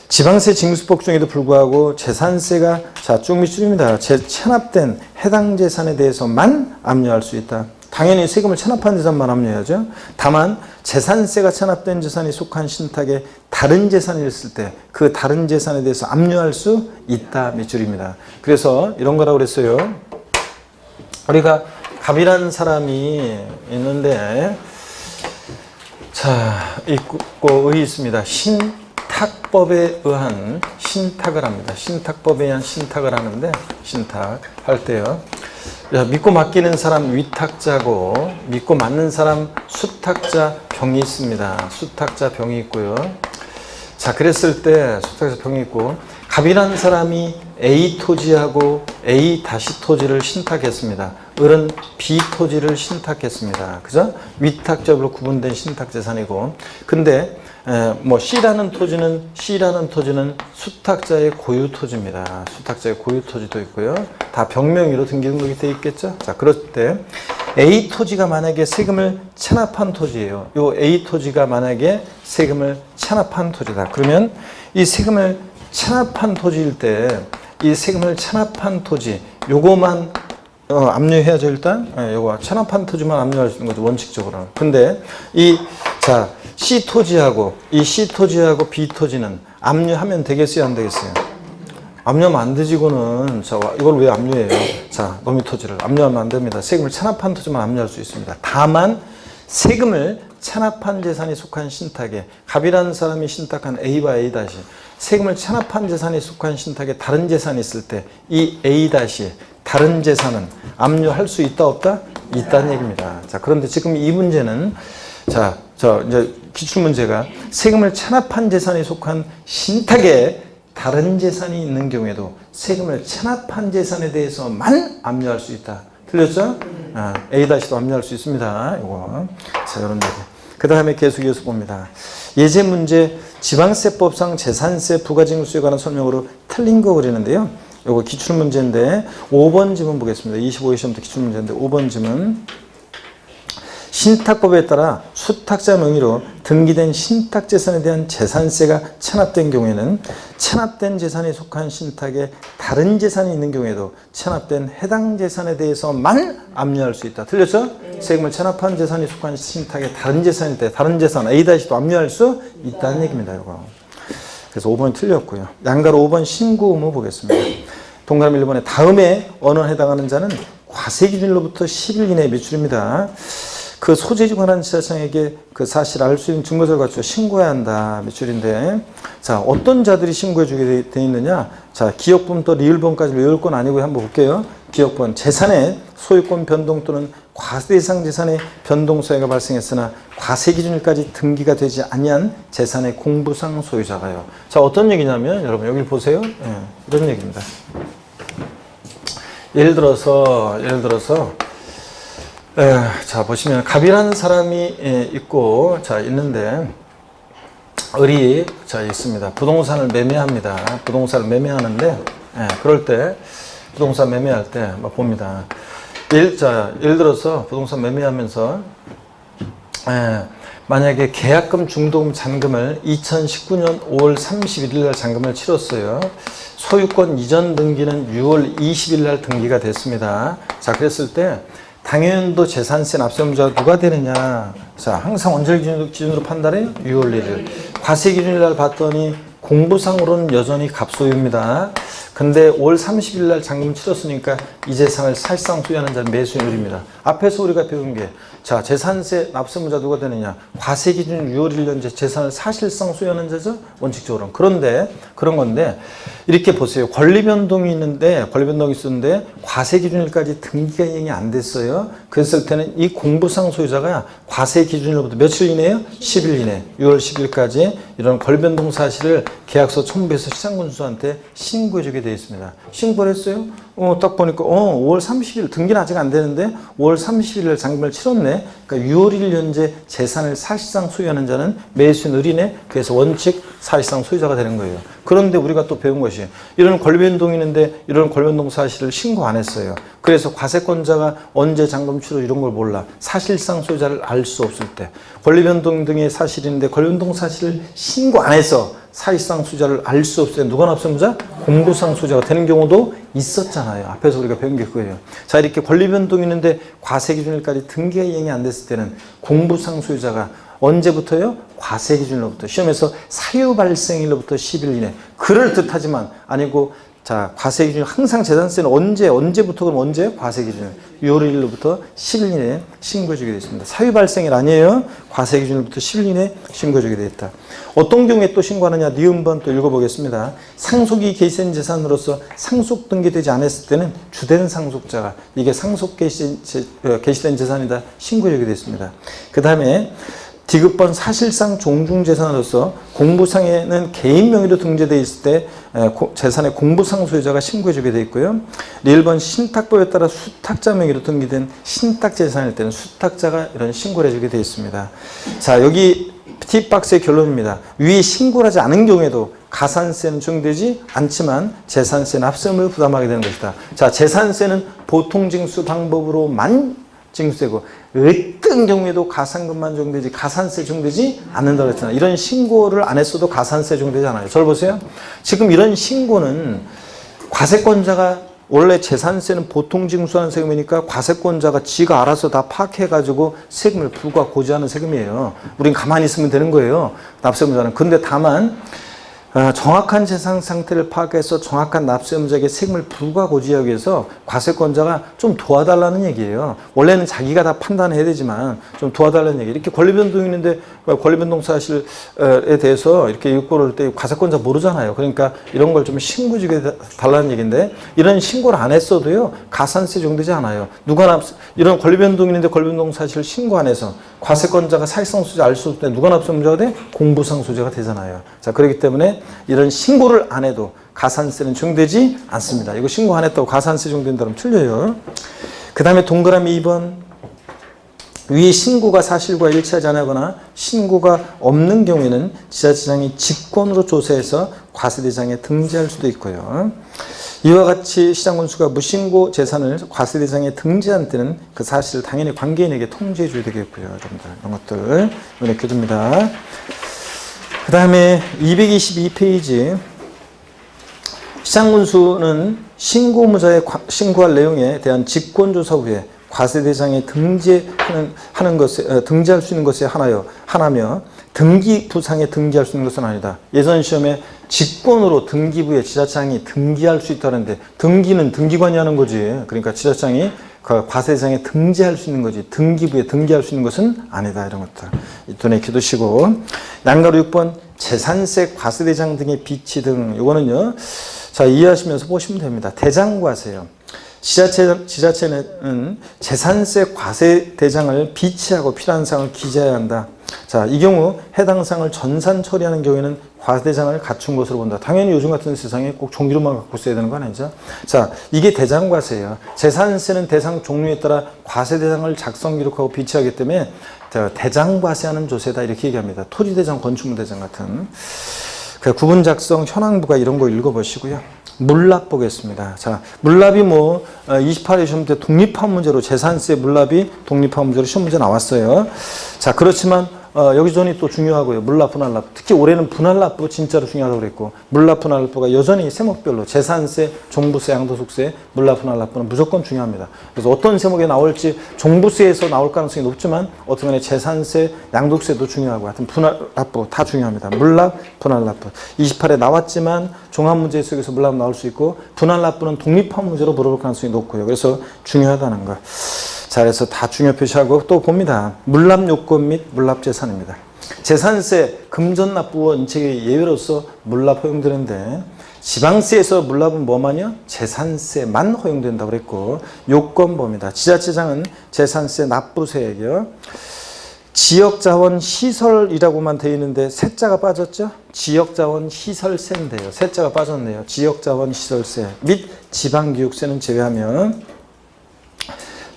지방세 징수법 중에도 불구하고 재산세가 쭉 밑줄입니다. 체납된 해당 재산에 대해서만 압류할 수 있다. 당연히 세금을 체납한 재산만 압류해야죠. 다만 재산세가 체납된 재산이 속한 신탁에 다른 재산이 있을 때 그 다른 재산에 대해서 압류할 수 있다 밑줄입니다. 그래서 이런 거라고 그랬어요. 우리가 갑이라는 사람이 있는데 있고 의 있습니다. 신탁법에 의한 신탁을 합니다. 신탁법에 의한 신탁을 하는데 신탁할 때요. 믿고 맡기는 사람 위탁자고 믿고 맡는 사람 수탁자 병이 있습니다. 수탁자 병이 있고요. 자, 그랬을 때 수탁자 병이 있고 갑이라는 사람이 A 토지하고 A 다시 토지를 신탁했습니다. 을은 B 토지를 신탁했습니다. 그죠? 위탁자로 구분된 신탁재산이고 근데 C라는 토지는 수탁자의 고유 토지입니다. 수탁자의 고유 토지도 있고요. 다 병명의로 등기 등록이 되어 있겠죠. 자, 그럴 때 A 토지가 만약에 세금을 체납한 토지예요. 요 A 토지가 만약에 세금을 체납한 토지다. 그러면 이 세금을 체납한 토지일 때 이 세금을 체납한 토지 요거만 압류해야죠. 일단 요거 체납한 토지만 압류할 수 있는 거죠. 원칙적으로는. 근데 C 토지하고 C 토지하고 B 토지는 압류하면 되겠어요, 안 되겠어요? 압류하면 안 되지고는 이걸 왜 압류해요? 노미 토지를 압류하면 안 됩니다. 세금을 체납한 토지만 압류할 수 있습니다. 다만 세금을 체납한 재산이 속한 신탁에 갑이라는 사람이 신탁한 A와 A 다시 세금을 체납한 재산이 속한 신탁에 다른 재산이 있을 때 이 A 다시 다른 재산은 압류할 수 있다 없다? 있다는 얘기입니다. 그런데 지금 이 문제는 이제 기출문제가 세금을 체납한 재산이 속한 신탁에 다른 재산이 있는 경우에도 세금을 체납한 재산에 대해서만 압류할 수 있다. 틀렸죠? A-도 압류할 수 있습니다. 이거. 이런 얘기. 그 다음에 계속 이어서 봅니다. 예제 문제 지방세법상 재산세 부가징수에 관한 설명으로 틀린 거 그리는데요. 이거 기출문제인데 5번 지문 보겠습니다. 25회 시험 때 기출문제인데 5번 지문. 신탁법에 따라 수탁자 명의로 등기된 신탁재산에 대한 재산세가 체납된 경우에는 체납된 재산이 속한 신탁에 다른 재산이 있는 경우에도 체납된 해당 재산에 대해서만 압류할 수 있다. 틀렸죠? 세금을 체납한 재산이 속한 신탁에 다른 재산일 때 다른 재산 A-도 압류할 수 있다는 얘기입니다. 이거. 그래서 5번이 틀렸고요. 양가로 5번 신고 의무 보겠습니다. 동그라미 1번에 다음에 언어에 해당하는 자는 과세기준일로부터 10일 이내에 매출입니다. 그 소재지 관한 지자청에게 그 사실을 알 수 있는 증거자를 갖추어 신고해야 한다. 매출인데 어떤 자들이 신고해 주게 돼 있느냐. 기억분부터 리을분까지 외울 건 아니고요. 한번 볼게요. 기억분 재산의 소유권 변동 또는 과세 대상 재산의 변동 소외가 발생했으나 과세 기준일까지 등기가 되지 아니한 재산의 공부상 소유자가요. 어떤 얘기냐면 여러분 여기 보세요. 이런 얘기입니다. 예를 들어서 보시면 갑이라는 사람이 있고 있는데 을이 있습니다. 부동산을 매매합니다. 부동산을 매매하는데 그럴 때 부동산 매매할 때 봅니다. 예를 들어서 부동산 매매하면서 만약에 계약금 중도금 잔금을 2019년 5월 31일 날 잔금을 치렀어요. 소유권 이전 등기는 6월 20일 날 등기가 됐습니다. 그랬을 때 당연도 재산세 납세의무자가 누가 되느냐. 항상 언제 기준으로 판단해요? 6월 1일. 과세 기준일 날 봤더니 공부상으로는 여전히 갑소유입니다. 근데 5월 30일 날 잔금 치렀으니까 이 재산을 사실상 소유하는 자는 매수인입니다. 앞에서 우리가 배운 게 재산세 납세의무자 누가 되느냐. 과세 기준 6월 1년 재산을 사실상 소유하는 자죠. 원칙적으로는. 그런데 그런 건데 이렇게 보세요. 권리 변동이 있는데 과세 기준일까지 등기가 이행이 안 됐어요. 그랬을 때는 이 공부상 소유자가 과세 기준일로부터 며칠 이내요? 10일 이내. 6월 10일까지 이런 권리 변동 사실을 계약서 첨부해서 시장군수한테 신고해 주게 되어 있습니다. 신고를 했어요? 딱 보니까 5월 30일 등기는 아직 안 되는데 5월 30일 잔금을 치렀네. 그러니까 6월 1일 현재 재산을 사실상 소유하는 자는 매수인 을이네. 그래서 원칙 사실상 소유자가 되는 거예요. 그런데 우리가 또 배운 것이 이런 권리변동이 있는데 이런 권리변동 사실을 신고 안 했어요. 그래서 과세권자가 언제 잔금치로 이런 걸 몰라. 사실상 소유자를 알 수 없을 때 권리변동 등의 사실인데 권리변동 사실을 신고 안 해서 사실상 소유자를 알 수 없을 때 누가 납세무자? 공부상 소유자가 되는 경우도 있었잖아요. 앞에서 우리가 배운 게 그거예요. 자, 이렇게 권리변동이 있는데 과세기준일까지 등기가 이행이 안 됐을 때는 공부상 소유자가 언제부터요? 과세기준일로부터. 시험에서 사유 발생일로부터 10일 이내. 그럴 듯하지만 아니고, 자, 과세기준 항상 재산세는 언제부터 그럼 언제? 과세기준 6월 1일로부터 10일 이내에 신고해주게 되어 있습니다. 사유 발생일 아니에요. 과세기준일부터 10일 이내에 신고해주게 되어 있다. 어떤 경우에 또 신고하느냐? 니은번 또 읽어보겠습니다. 상속이 개시된 재산으로서 상속 등기되지 않았을 때는 주된 상속자가 이게 상속 개시된 재산이다 신고해주게 되어 있습니다. 그 다음에 디귿번 사실상 종중재산으로서 공부상에는 개인 명의로 등재되어 있을 때 재산의 공부상 소유자가 신고해주게 되어 있고요. 1번 신탁법에 따라 수탁자 명의로 등기된 신탁재산일 때는 수탁자가 이런 신고를 해주게 되어 있습니다. 자, 여기 T박스의 결론입니다. 위에 신고를 하지 않은 경우에도 가산세는 적용되지 않지만 재산세 납세금을 부담하게 되는 것이다. 자, 재산세는 보통징수 방법으로만 징수되고 어떤 경우에도 가산금만 적용되지 가산세 적용되지 않는다고 했잖아요. 이런 신고를 안 했어도 가산세 적용되지 않아요. 저를 보세요. 지금 이런 신고는 과세권자가 원래 재산세는 보통 징수하는 세금이니까 과세권자가 지가 알아서 다 파악해가지고 세금을 부과 고지하는 세금이에요. 우린 가만히 있으면 되는 거예요. 납세의무자는. 근데 다만 정확한 재산 상태를 파악해서 정확한 납세의무자에게 세금을 부과 고지하기 위해서 과세권자가 좀 도와달라는 얘기예요. 원래는 자기가 다 판단해야 되지만 좀 도와달라는 얘기. 이렇게 권리변동이 있는데 권리변동 사실에 대해서 이렇게 요구를 할 때 과세권자 모르잖아요. 그러니까 이런 걸 좀 신고주게 달라는 얘기인데 이런 신고를 안 했어도요 가산세 적용되지 않아요. 이런 권리변동이 있는데 권리변동 사실을 신고 안 해서 과세권자가 사실상 소유자 알 수 없을 때 누가 납세의무자가 돼? 공부상 소유자가 되잖아요. 자, 그렇기 때문에 이런 신고를 안 해도 가산세는 적용되지 않습니다. 이거 신고 안 했다고 가산세 적용된다면 틀려요. 그 다음에 동그라미 2번. 위에 신고가 사실과 일치하지 않거나 신고가 없는 경우에는 지자체장이 직권으로 조사해서 과세대장에 등재할 수도 있고요. 이와 같이 시장군수가 무신고 재산을 과세대장에 등재한 때는 그 사실을 당연히 관계인에게 통지해 줘야 되겠고요. 여러분들 이런 것들 눈에 켜줍니다. 그 다음에 222페이지. 시장군수는 신고무자의 신고할 내용에 대한 직권조사 후에 과세대장에 등재할 수 있는 것에 하나며 등기부상에 등기할 수 있는 것은 아니다. 예전 시험에 직권으로 등기부에 지자체장이 등기할 수 있다는데 등기는 등기관이 하는 거지. 그러니까 지자체장이 과세대장에 등재할 수 있는 거지. 등기부에 등기할 수 있는 것은 아니다. 이런 것들 눈에 켜두시고. 양가로 6번 재산세 과세대장 등의 비치 등 요거는요. 자, 이해하시면서 보시면 됩니다. 대장과세요. 지자체는 재산세 과세대장을 비치하고 필요한 사항을 기재해야 한다. 자, 이 경우 해당 사항을 전산 처리하는 경우에는 과세대장을 갖춘 것으로 본다. 당연히 요즘 같은 세상에 꼭 종이로만 갖고 써야 되는 건 아니죠. 자, 이게 대장과세예요. 재산세는 대상 종류에 따라 과세대장을 작성 기록하고 비치하기 때문에 대장과세하는 조세다 이렇게 얘기합니다. 토지대장, 건축물대장 같은. 그 구분 작성 현황부가 이런 거 읽어보시고요. 물납 보겠습니다. 자, 물납이 28회 시험 때 독립한 문제로 재산세 물납이 독립한 문제로 시험 문제 나왔어요. 자, 그렇지만 여기저기 또 중요하고요. 물납, 분할납. 특히 올해는 분할납부 진짜로 중요하다고 그랬고 물납, 분할납부가 여전히 세목별로 재산세, 종부세, 양도소득세, 물납, 분할납부는 무조건 중요합니다. 그래서 어떤 세목에 나올지 종부세에서 나올 가능성이 높지만 어떤 간에 재산세, 양도세도 중요하고 하여튼 분할납부 다 중요합니다. 물납, 분할납부. 28회 나왔지만 종합문제 속에서 물납 나올 수 있고 분할납부는 독립한 문제로 물어볼 가능성이 높고요. 그래서 중요하다는 거. 자, 그래서 다 중요 표시하고 또 봅니다. 물납 요건 및 물납 재산입니다. 재산세 금전납부 원칙의 예외로서 물납 허용되는데 지방세에서 물납은 뭐만요? 재산세만 허용된다고 그랬고 요건 봅니다. 지자체장은 재산세 납부세액이요. 지역자원 시설이라고만 되어 있는데 세자가 빠졌죠? 지역자원 시설세인데요. 세자가 빠졌네요. 지역자원 시설세 및 지방교육세는 제외하면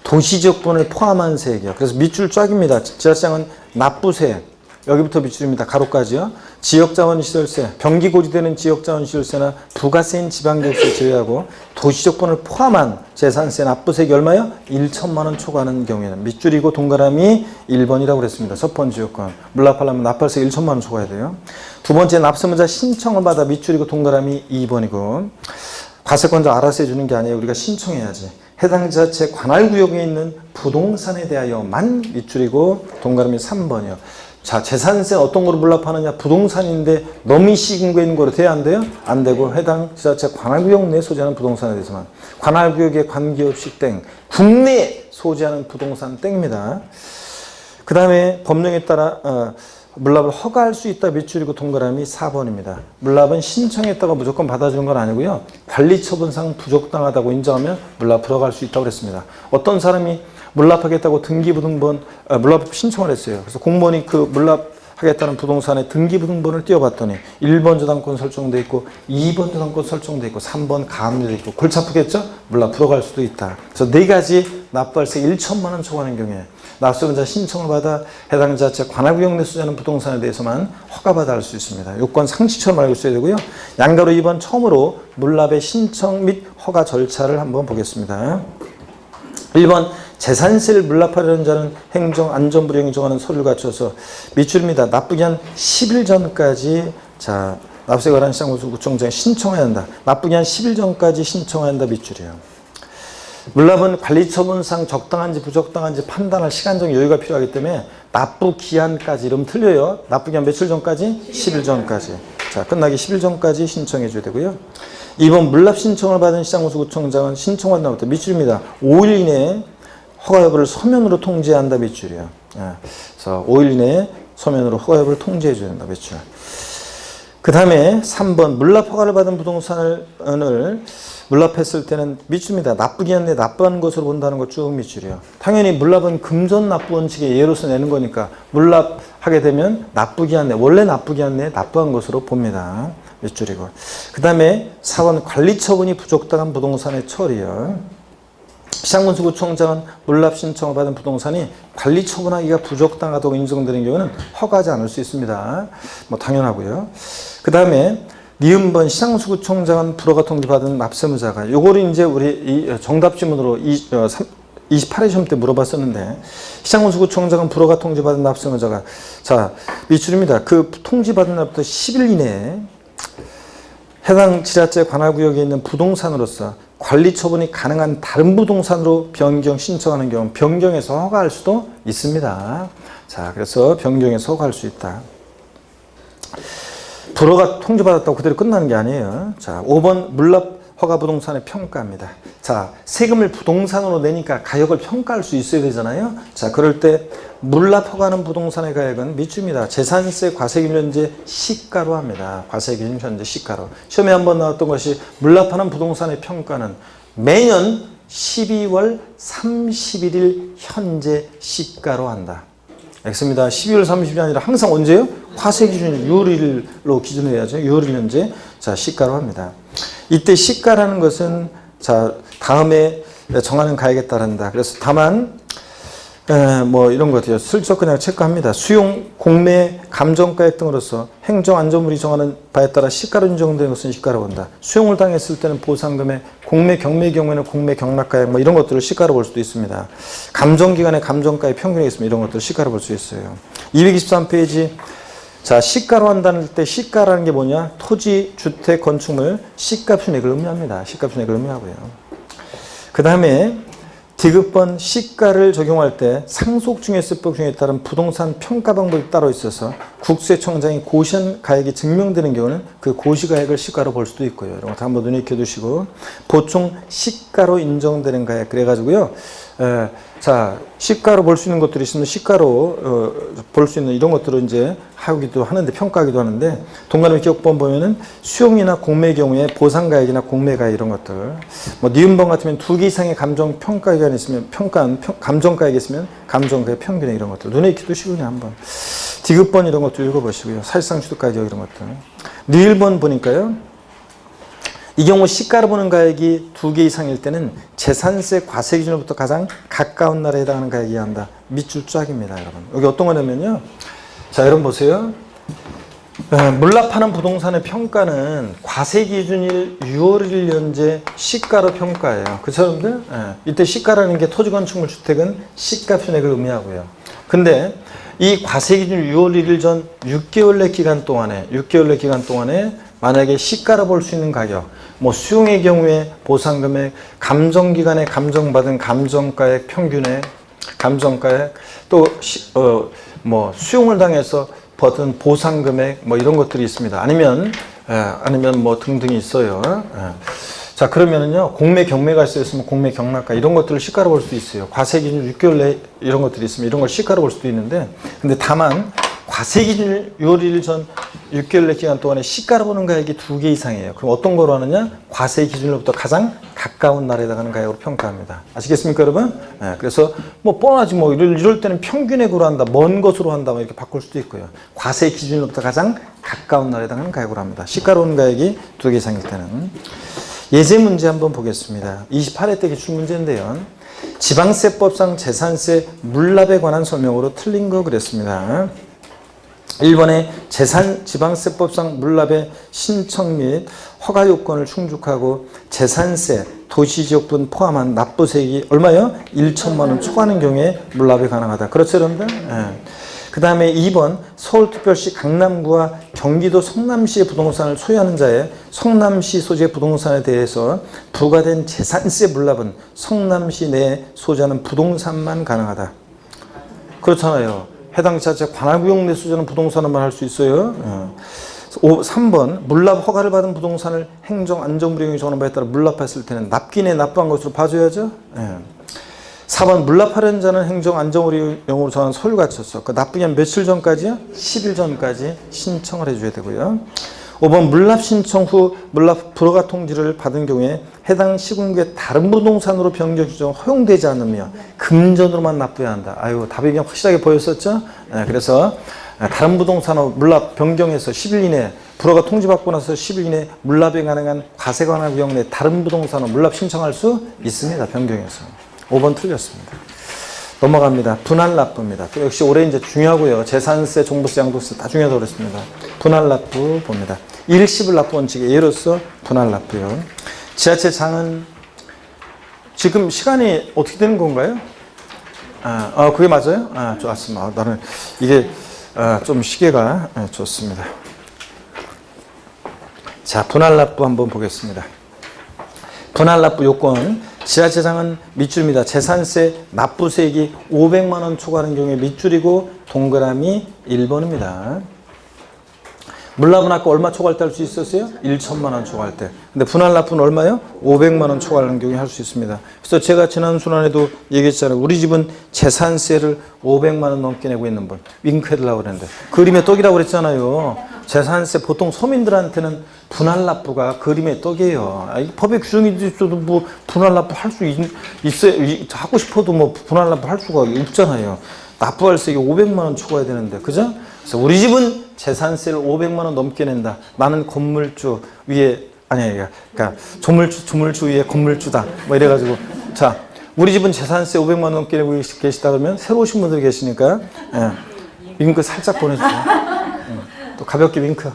도시지역분을 포함한 세액이요. 그래서 밑줄 쫙입니다. 지자체장은 납부세 여기부터 밑줄입니다. 가로까지요. 지역자원시설세, 병기고지되는 지역자원시설세나 부가세인 지방교육세 제외하고 도시조건을 포함한 재산세 납부세액이 얼마요? 1천만 원 초과하는 경우에는 밑줄이고 동그라미 1번이라고 그랬습니다. 첫 번째 요건. 물납하려면 납부세 1천만 원 초과해야 돼요. 두 번째 납세문자 신청을 받아 밑줄이고 동그라미 2번이고 과세권자 알아서 해주는 게 아니에요. 우리가 신청해야지. 해당 지자체 관할구역에 있는 부동산에 대하여만 밑줄이고 동그라미 3번이요. 자, 재산세 어떤 거로 물납하느냐? 부동산인데 너미 시군구에 있는 거로 돼야 안 돼요? 안 되고 해당 지자체 관할구역 내에 소지하는 부동산에 대해서만. 관할구역에 관계없이 땡. 국내에 소지하는 부동산 땡입니다. 그 다음에 법령에 따라 물납을 허가할 수 있다 밑줄이고 동그라미 4번입니다. 물납은 신청했다가 무조건 받아주는 건 아니고요. 관리처분상 부적당하다고 인정하면 물납 들어갈 수 있다고 그랬습니다. 어떤 사람이 물납하겠다고 등기부등본 물납 신청을 했어요. 그래서 공무원이 그 물납하겠다는 부동산에 등기부등본을 띄워봤더니 1번 저당권 설정돼 있고 2번 저당권 설정돼 있고 3번 가압류돼 있고 골치 아프겠죠? 물납 들어갈 수도 있다. 그래서 네 가지 납부할세 1천만 원 초과하는 경우에 납세문자 신청을 받아 해당 지자체 관할구역 내 소지하는 부동산에 대해서만 허가받아 할 수 있습니다. 요건 상식처럼 알고 있어야 되고요. 양가로 2번 처음으로 물납의 신청 및 허가 절차를 한번 보겠습니다. 1번 재산세를 물납하려는 자는 행정안전부령이 정하는 서류를 갖춰서 밑줄입니다. 납부기 한 10일 전까지 자 납세에 관한 시장구청장에 신청해야 한다. 납부기 한 10일 전까지 신청해야 한다 밑줄이에요. 물납은 관리처분상 적당한지 부적당한지 판단할 시간적 여유가 필요하기 때문에 납부 기한까지 이러면 틀려요. 납부 기한 며칠 전까지? 10일 전까지. 자, 끝나기 10일 전까지 신청해 줘야 되고요. 2번 물납 신청을 받은 시장구청장은 신청한 날부터 밑줄입니다. 5일 이내에 허가 여부를 서면으로 통지해야 한다 밑줄이에요. 그래서 5일 이내에 서면으로 허가 여부를 통지해 줘야 된다 밑줄. 그 다음에 3번 물납 허가를 받은 부동산을 물납했을 때는 밑줄입니다. 납부기한 내에 납부한 것으로 본다는 거 쭉 밑줄이에요. 당연히 물납은 금전 납부 원칙의 예로서 내는 거니까 물납하게 되면 납부기한 내 원래 납부기한 내에 납부한 것으로 봅니다. 밑줄이고. 그 다음에 4번 관리처분이 부적당한 부동산의 처리요. 시장군수구청장은 물납 신청을 받은 부동산이 관리처분하기가 부적당하다고 인정되는 경우는 허가하지 않을 수 있습니다. 뭐 당연하고요. 그 다음에 니은번 시장군수구청장은 불허가 통지받은 납세무자가 요거를 이제 우리 이 정답 지문으로 28회 시험 때 물어봤었는데 시장군수구청장은 불허가 통지받은 납세무자가 자 밑줄입니다. 그 통지받은 날부터 10일 이내에 해당 지자체 관할구역에 있는 부동산으로서 관리처분이 가능한 다른 부동산으로 변경 신청하는 경우 변경해서 허가할 수도 있습니다. 자, 그래서 변경해서 허가할 수 있다. 불허가 통지받았다고 그대로 끝나는 게 아니에요. 자, 5번 물납 허가 부동산의 평가입니다. 자, 세금을 부동산으로 내니까 가격을 평가할 수 있어야 되잖아요. 자, 그럴 때 물납 허가하는 부동산의 가격은 밑줄입니다. 재산세 과세기준 현재 시가로 합니다. 과세기준 현재 시가로. 시험에 한번 나왔던 것이 물납하는 부동산의 평가는 매년 12월 31일 현재 시가로 한다. X입니다. 12월 30일이 아니라 항상 언제요? 과세기준 6월일로 기준을 해야죠. 6월일 현재 자 시가로 합니다. 이때 시가라는 것은 자 다음에 정하는 가액에 따른다. 그래서 다만 뭐 이런 거 같아요. 슬쩍 그냥 체크합니다. 수용, 공매, 감정가액 등으로서 행정안전부리 정하는 바에 따라 시가로 인정되는 것은 시가로 본다. 수용을 당했을 때는 보상금액, 공매, 경매의 경우에는 공매, 경락가액 뭐 이런 것들을 시가로 볼 수도 있습니다. 감정기간의 감정가액 평균이 있으면 이런 것들을 시가로 볼 수 있어요. 223페이지 자 시가로 한다는 때 시가라는 게 뭐냐? 토지, 주택, 건축물 시가 순액을 의미합니다. 시가 순액을 의미하고요. 그 다음에 디귿번 시가를 적용할 때 상속증여세법 중에 따른 부동산 평가 방법이 따로 있어서 국세청장이 고시한 가액이 증명되는 경우는 그 고시가액을 시가로 볼 수도 있고요. 이런 것도 한번 눈에 익혀두시고 보충 시가로 인정되는 가액 그래가지고요. 자 시가로 볼 수 있는 것들이 있으면 시가로 볼 수 있는 이런 것들을 이제 하기도 하는데 평가하기도 하는데 동그라미 기억번 보면은 수용이나 공매의 경우에 보상가액이나 공매가액 이런 것들 뭐 니은번 같으면 2개 이상의 감정 평가기간이 있으면 감정가액이 있으면 감정가액 평균에 이런 것들 눈에 익혀두시고 그냥 한번 디귿번 이런 것도 읽어보시고요. 사실상 취득가격 이런 것들 니을번 보니까요. 이 경우 시가로 보는 가액이 2개 이상일 때는 재산세 과세 기준으로부터 가장 가까운 날에 해당하는 가액이어야 한다. 밑줄 쫙입니다, 여러분. 여기 어떤 거냐면요. 자, 여러분 보세요. 물납하는 부동산의 평가는 과세 기준일 6월 1일 현재 시가로 평가해요. 그 사람들? 이때 시가라는 게 토지 건축물 주택은 시가 편액을 의미하고요. 근데 이 과세 기준 6월 1일 전 6개월 내 기간 동안에 만약에 시가로 볼 수 있는 가격, 뭐 수용의 경우에 보상 금액, 감정 기간에 감정받은 감정가액 평균액, 감정가액, 또 뭐 수용을 당해서 받은 보상 금액 뭐 이런 것들이 있습니다. 아니면 뭐 등등이 있어요. 자, 그러면은요, 공매 경매가 있으면 공매 경락가 이런 것들을 시가로 볼 수 있어요. 과세 기준 6개월 내 이런 것들이 있으면 이런 걸 시가로 볼 수도 있는데, 근데 다만 과세 기준 6월 1일 전 6개월 내 기간 동안에 시가로 보는 가액이 2개 이상이에요. 그럼 어떤 거로 하느냐? 과세 기준으로부터 가장 가까운 날에 해당하는 가액으로 평가합니다. 아시겠습니까, 여러분? 그래서 뭐 뻔하지 뭐 이럴 때는 평균액으로 한다, 먼 것으로 한다, 뭐 이렇게 바꿀 수도 있고요. 과세 기준으로부터 가장 가까운 날에 해당하는 가액으로 합니다. 시가로 오는 가액이 2개 이상일 때는. 예제 문제 한번 보겠습니다. 28회 때 기출 문제인데요. 지방세법상 재산세 물납에 관한 설명으로 틀린 거 그랬습니다. 1번에 지방세법상 물납의 신청 및 허가 요건을 충족하고 재산세, 도시지역분 포함한 납부세액이 얼마요? 1천만 원 초과하는 경우에 물납이 가능하다. 그렇죠, 여러분들? 그 다음에 2번 서울특별시 강남구와 경기도 성남시의 부동산을 소유하는 자의 성남시 소재 부동산에 대해서 부과된 재산세 물납은 성남시 내에 소유하는 부동산만 가능하다. 그렇잖아요. 해당 자체 관할구역 내 소유하는 부동산만 할 수 있어요. 3번 물납 허가를 받은 부동산을 행정안전부령이 정하는 바에 따라 물납했을 때는 납기내 납부한 것으로 봐줘야죠. 4번 물납하려는 자는 행정안전부령으로 정한 소유가치였어. 그 납부기 한 며칠 전까지요? 10일 전까지 신청을 해줘야 되고요. 5번 물납 신청 후 물납 불허가 통지를 받은 경우에 해당 시군구의 다른 부동산으로 변경 규정 허용되지 않으며 금전으로만 납부해야 한다. 아유, 답이 그냥 확실하게 보였었죠? 그래서 다른 부동산으로 물납 변경해서 10일 이내 불허가 통지받고 나서 10일 이내 물납이 가능한 과세 관할 구역 내 다른 부동산으로 물납 신청할 수 있습니다. 변경해서. 5번 틀렸습니다. 넘어갑니다. 분할 납부입니다. 또 역시 올해 이제 중요하고요. 재산세, 종부세, 양도세 다 중요하다고 그랬습니다. 분할 납부 봅니다. 일시불 납부 원칙의 예로서 분할 납부요. 지하철장은 지금 시간이 어떻게 되는 건가요? 그게 맞아요? 좋았습니다. 나는 이게 좀 시계가 좋습니다. 자, 분할 납부 한번 보겠습니다. 분할 납부 요건 지하재산은 밑줄입니다. 재산세 납부세액이 500만 원 초과하는 경우에 밑줄이고 동그라미 1번입니다. 물납은 아까 얼마 초과할 때 할 수 있었어요? 1천만 원 초과할 때. 근데 분할 납부는 얼마요? 500만 원 초과하는 경우에 할 수 있습니다. 그래서 제가 지난 순환에도 얘기했잖아요. 우리 집은 재산세를 500만 원 넘게 내고 있는 분. 윙크해달라고 그랬는데. 그림의 떡이라고 그랬잖아요. 재산세 보통 서민들한테는 분할 납부가 그림의 떡이에요. 법에 규정이 있어도 뭐 분할 납부 할 수 있어요. 하고 싶어도 뭐 분할 납부 할 수가 없잖아요. 납부할 세액이 500만 원 초과해야 되는데. 그죠? 그래서 우리 집은 재산세를 500만 원 넘게 낸다. 나는 건물주 위에 그러니까 조물주 위에 건물주다. 뭐 이래가지고 자, 우리 집은 재산세 500만 원 넘게 내고 계시다 그러면 새로 오신 분들 계시니까 윙크 살짝 보내주세요. 또 가볍게 윙크.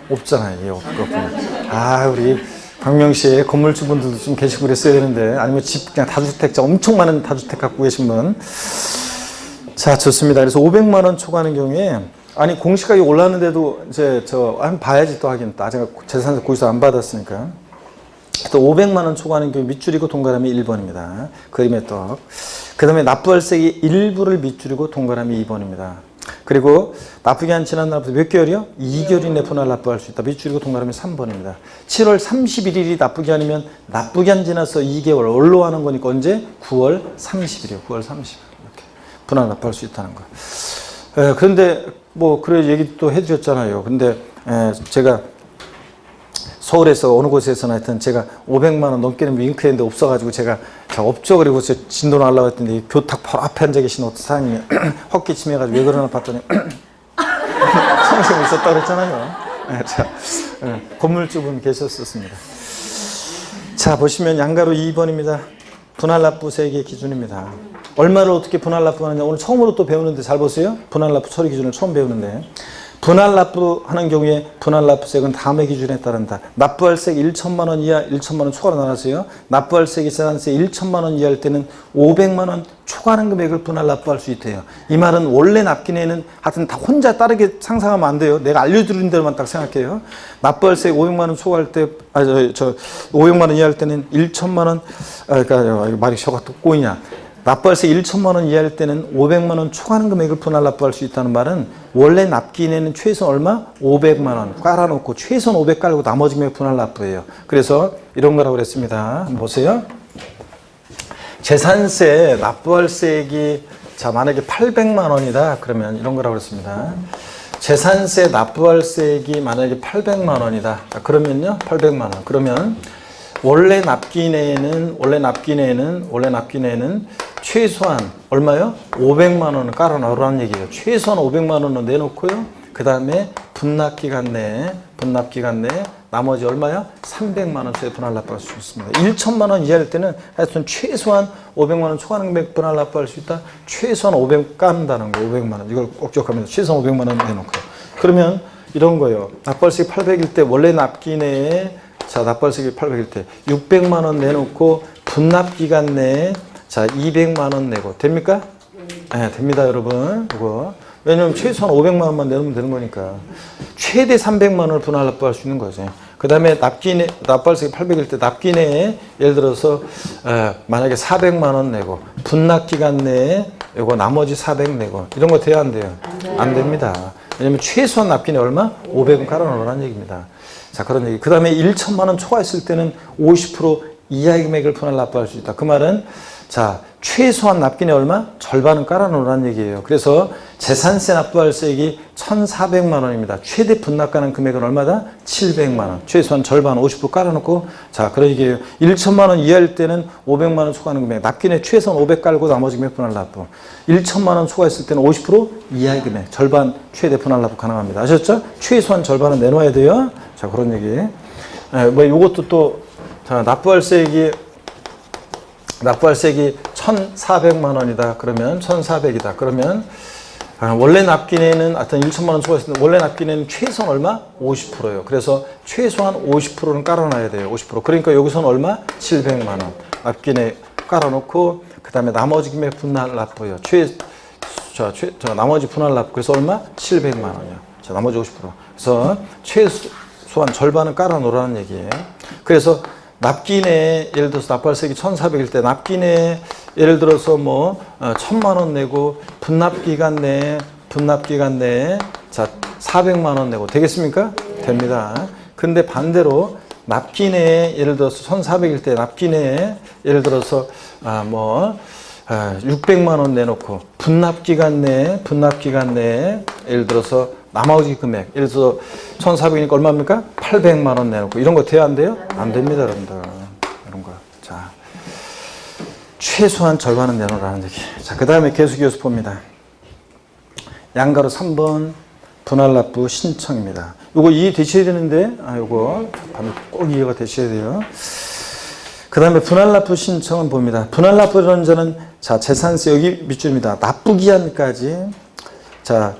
없잖아요. 예, 없거든요. 우리 광명시에 건물주분들도 좀 계시고 그랬어야 되는데, 아니면 집 그냥 다주택자 엄청 많은 다주택 갖고 계신 분. 자, 좋습니다. 그래서 500만 원 초과하는 경우에 공시가격이 올랐는데도 이제 한번 봐야지 또 하긴 또 제가 재산세 고지서 안 받았으니까. 또 500만 원 초과하는 경우 밑줄이고 동그라미 1번입니다. 그림의 떡. 그 다음에 납부할 세액이 일부를 밑줄이고 동그라미 2번입니다. 그리고 납부기한 지난 날부터 몇 개월이요? 2개월 이내 분할 납부할 수 있다. 밑줄이고 동그라미 3번입니다. 7월 31일이 납부기한이면 납부기한 지나서 2개월 얼로 하는 거니까 언제? 9월 30일이요. 9월 30일 이렇게 분할 납부할 수 있다는 거. 그런데 뭐 그래 얘기 또 해드렸잖아요. 근데 제가 서울에서 어느 곳에서나 하여튼 제가 500만 원 넘게 내면 윙크했는데 없어가지고 제가 없죠. 그리고 진도 나려고 했더니 교탁 바로 앞에 앉아 계신 어떤 사장님이 헛기침해가지고 왜 그러나 봤더니 성심이 있었다고 그랬잖아요. 건물주분 계셨었습니다. 자, 보시면 양가로 2번입니다. 분할납부세액의 기준입니다. 얼마를 어떻게 분할납부하느냐 오늘 처음으로 또 배우는데 잘 보세요. 분할납부 처리 기준을 처음 배우는데 분할 납부하는 경우에 분할 납부세액은 다음의 기준에 따른다. 납부할세액 1천만 원 이하 1천만 원 초과로 나눠서요. 납부할세액 재산세 1천만 원 이하일 때는 500만 원 초과하는 금액을 분할 납부할 수 있대요. 이 말은 원래 납기내는 하여튼 다 혼자 다르게 상상하면 안 돼요. 내가 알려드린 대로만 딱 생각해요. 납부할세액 500만 원 초과할 때 500만 원 이하일 때는 1천만 원 그러니까 말이 저가 또 꼬이냐. 납부할세 1천만 원 이하일 때는 500만 원 초과하는 금액을 분할 납부할 수 있다는 말은 원래 납기내는 최소 얼마? 500만 원 깔아놓고 최소한 500 깔고 나머지 금액 분할 납부예요. 그래서 이런 거라고 그랬습니다. 한번 보세요. 재산세 납부할세액이 자 만약에 800만 원이다 그러면 이런 거라고 그랬습니다. 재산세 납부할세액이 만약에 800만 원이다. 자, 그러면요 800만 원 그러면 원래 납기내에는 최소한 얼마요? 500만 원을 깔아 넣으라는 얘기예요. 최소한 500만 원을 내놓고요. 그 다음에 분납기간 내에 나머지 얼마요? 300만 원짜리 분할 납부할 수 있습니다. 1천만 원 이하일 때는 하여튼 최소한 500만 원 초과하는 금액 분할 납부할 수 있다. 최소한 500 깐다는 거예요. 500만 원. 이걸 꼭 기억하면서 최소한 500만 원 내놓고요. 그러면 이런 거예요. 납부할세액 800일 때 원래 납기내에 자, 납부할세액이 800일 때 600만 원 내놓고 분납기간 내에 자, 200만 원 내고 됩니까? 네, 됩니다, 여러분. 이거. 왜냐면 최소한 500만 원만 내놓으면 되는 거니까. 최대 300만 원을 분할 납부할 수 있는 거죠. 그 다음에 납부할세액이 800일 때 납기내에 예를 들어서 만약에 400만 원 내고 분납기간 내에 이거 나머지 400 내고 이런 거 돼야 안 돼요? 안 됩니다. 왜냐면 최소한 납기내 얼마? 500원 깔아놓으라는 얘기입니다. 자, 그런 얘기. 그 다음에 1천만 원 초과했을 때는 50% 이하의 금액을 분할 납부할 수 있다. 그 말은 자, 최소한 납기내 얼마? 절반은 깔아놓으라는 얘기예요. 그래서 재산세 납부할세액이 1,400만 원입니다. 최대 분납가능 금액은 얼마다? 700만 원. 최소한 절반 50% 깔아놓고 자, 그런 얘기예요. 1천만 원 이하일 때는 500만 원 초과하는 금액. 납기내 최소한 500 깔고 나머지 금액 분할 납부. 1천만 원 초과했을 때는 50% 이하의 금액. 절반 최대 분할 납부 가능합니다. 아셨죠? 최소한 절반은 내놓아야 돼요. 자, 그런 얘기. 뭐 이것도 또 자, 납부할세액이 1,400만 원이다. 그러면 1,400이다. 그러면 원래 납기내는 하여튼 1천만 원 초과했을 때 원래 납기내는 최소한 얼마? 50%예요. 그래서 최소한 50%는 깔아놔야 돼요. 50%. 그러니까 여기서는 얼마? 700만 원. 납기내 깔아놓고 그 다음에 나머지 금액 분할 납부예요. 나머지 분할 납부. 그래서 얼마? 700만 원이요. 자, 나머지 50%. 그래서 최소한 절반은 깔아놓으라는 얘기예요. 그래서 납기내 예를 들어서 납부할세액이 1,400일 때 납기내 예를 들어서 뭐 1,000만 원 내고 분납기간 내에 자 400만 원 내고 되겠습니까? 됩니다. 근데 반대로 납기내에 예를 들어서 1,400일 때 납기내에 예를 들어서 600만 원 내놓고 분납기간 내에 예를 들어서 나머지 금액 예를 들어서 1,400이니까 얼마입니까? 800만 원 내놓고 이런 거 돼야 안 돼요? 안 됩니다, 여러분들. 이런 거. 자, 최소한 절반은 내놓으라는 얘기. 자, 그 다음에 계수기호수표입니다. 양가로 3번 분할 납부 신청입니다. 요거 이해되셔야 되는데 요거 꼭 이해가 되셔야 돼요. 그 다음에 분할 납부 신청은 봅니다. 분할 납부라는 자는 자, 재산세 여기 밑줄입니다. 납부기한까지 자,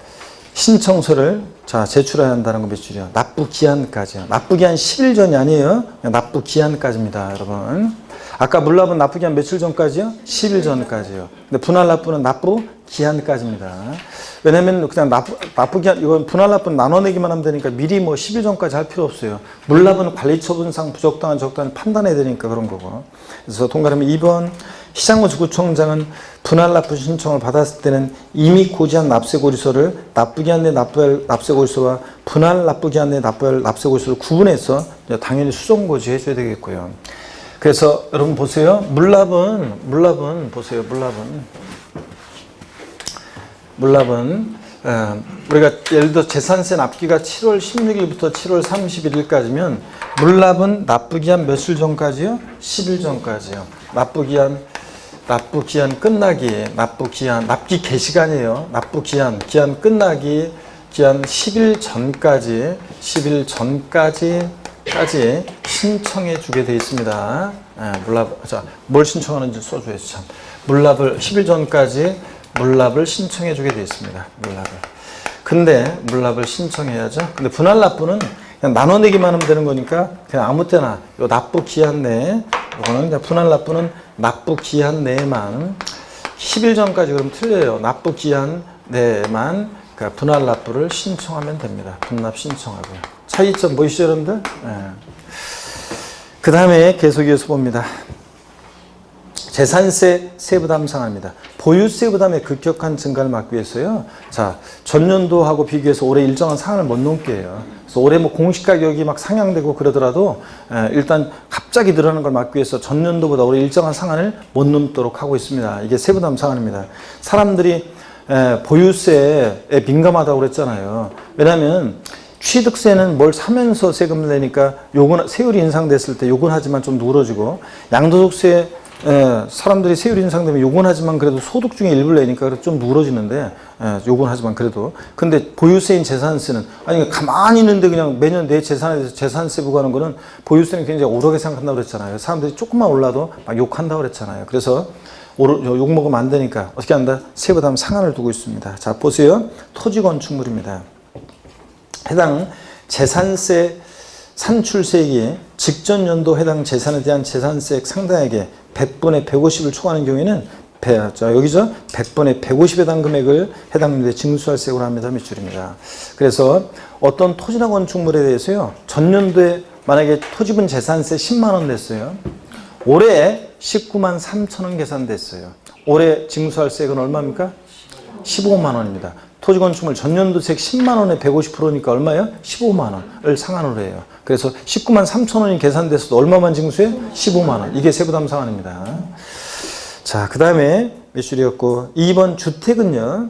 신청서를 자, 제출해야 한다는 거 몇 줄이요? 납부기한까지요. 납부기한 10일 전이 아니에요. 납부기한까지입니다, 여러분. 아까 물납은 납부기한 며칠 전까지요? 10일 전까지요. 근데 분할 납부는 납부기한까지입니다. 왜냐면 그냥 납부기한, 이건 분할 납부는 나눠내기만 하면 되니까 미리 뭐 10일 전까지 할 필요 없어요. 물납은 관리처분상 부적당한 적당한 판단해야 되니까 그런 거고. 그래서 동그라미 2번. 시장구청장은 분할 납부 신청을 받았을 때는 이미 고지한 납세고지서를 납부기한 내 납부할 납세고지서와 분할 납부기한 내 납부할 납세고지서를 구분해서 당연히 수정고지 해줘야 되겠고요. 그래서 여러분 보세요. 물납은 보세요. 물납은 우리가 예를 들어 재산세 납기가 7월 16일부터 7월 31일까지면 물납은 납부기한 며칠 전까지요? 10일 전까지요. 납부기한 끝나기, 납기 개시간이에요. 기한 끝나기, 기한 10일 전까지 신청해 주게 되어 있습니다. 물납, 자, 뭘 신청하는지 써줘야지 참. 물납을 10일 전까지 물납을 신청해 주게 되어 있습니다. 물납을. 근데 물납을 신청해야죠. 근데 분할 납부는 그냥 나눠내기만 하면 되는 거니까 그냥 아무 때나 요 납부 기한 내에 이거는 이제 분할 납부는 납부 기한 내에만 10일 전까지 그럼 틀려요. 납부 기한 내에만 그러니까 분할 납부를 신청하면 됩니다. 분납 신청하고요. 차이점 보이시죠, 여러분들? 네. 그 다음에 계속 이어서 봅니다. 재산세 세부담 상한입니다. 보유세 부담의 급격한 증가를 막기 위해서요. 자, 전년도하고 비교해서 올해 일정한 상한을 못 넘게 해요. 그래서 올해 뭐 공시가격이 막 상향되고 그러더라도 일단 갑자기 늘어나는 걸 막기 위해서 전년도보다 올해 일정한 상한을 못 넘도록 하고 있습니다. 이게 세부담 상한입니다. 사람들이 보유세에 민감하다고 그랬잖아요. 왜냐하면 취득세는 뭘 사면서 세금을 내니까 요건 세율이 인상됐을 때 요건 하지만 좀 누그러지고 양도소득세 사람들이 세율이 인상되면 요건 하지만 그래도 소득 중에 일부를 내니까 좀 누그러지는데 요건 하지만 그래도 근데 보유세인 재산세는 아니 가만히 있는데 그냥 매년 내 재산에 대해서 재산세 부과하는 거는 보유세는 굉장히 오르게 생각한다고 그랬잖아요. 사람들이 조금만 올라도 막 욕한다고 그랬잖아요. 그래서 욕먹으면 안 되니까 어떻게 한다? 세부담 상한을 두고 있습니다. 자, 보세요. 토지건축물입니다. 해당 재산세 산출세액이 직전 연도 해당 재산에 대한 재산세액 상당액의 100분의 150을 초과하는 경우에는 여기서 100분의 150에 해당 금액을 해당 연도에 징수할 세액으로 합니다. 밑줄입니다. 그래서 어떤 토지나 건축물에 대해서요. 전년도에 만약에 토지분 재산세 10만 원 냈어요. 올해 19만 3천 원 계산됐어요. 올해 징수할 세액은 얼마입니까? 15만 원입니다. 토지건축물 전년도세액 10만 원에 150%니까 얼마예요? 15만 원을 상한으로 해요. 그래서 19만 3천 원이 계산됐어도 얼마만 징수해요? 15만 원. 이게 세부담 상한입니다. 자, 그 다음에 몇 줄이었고 2번 주택은요.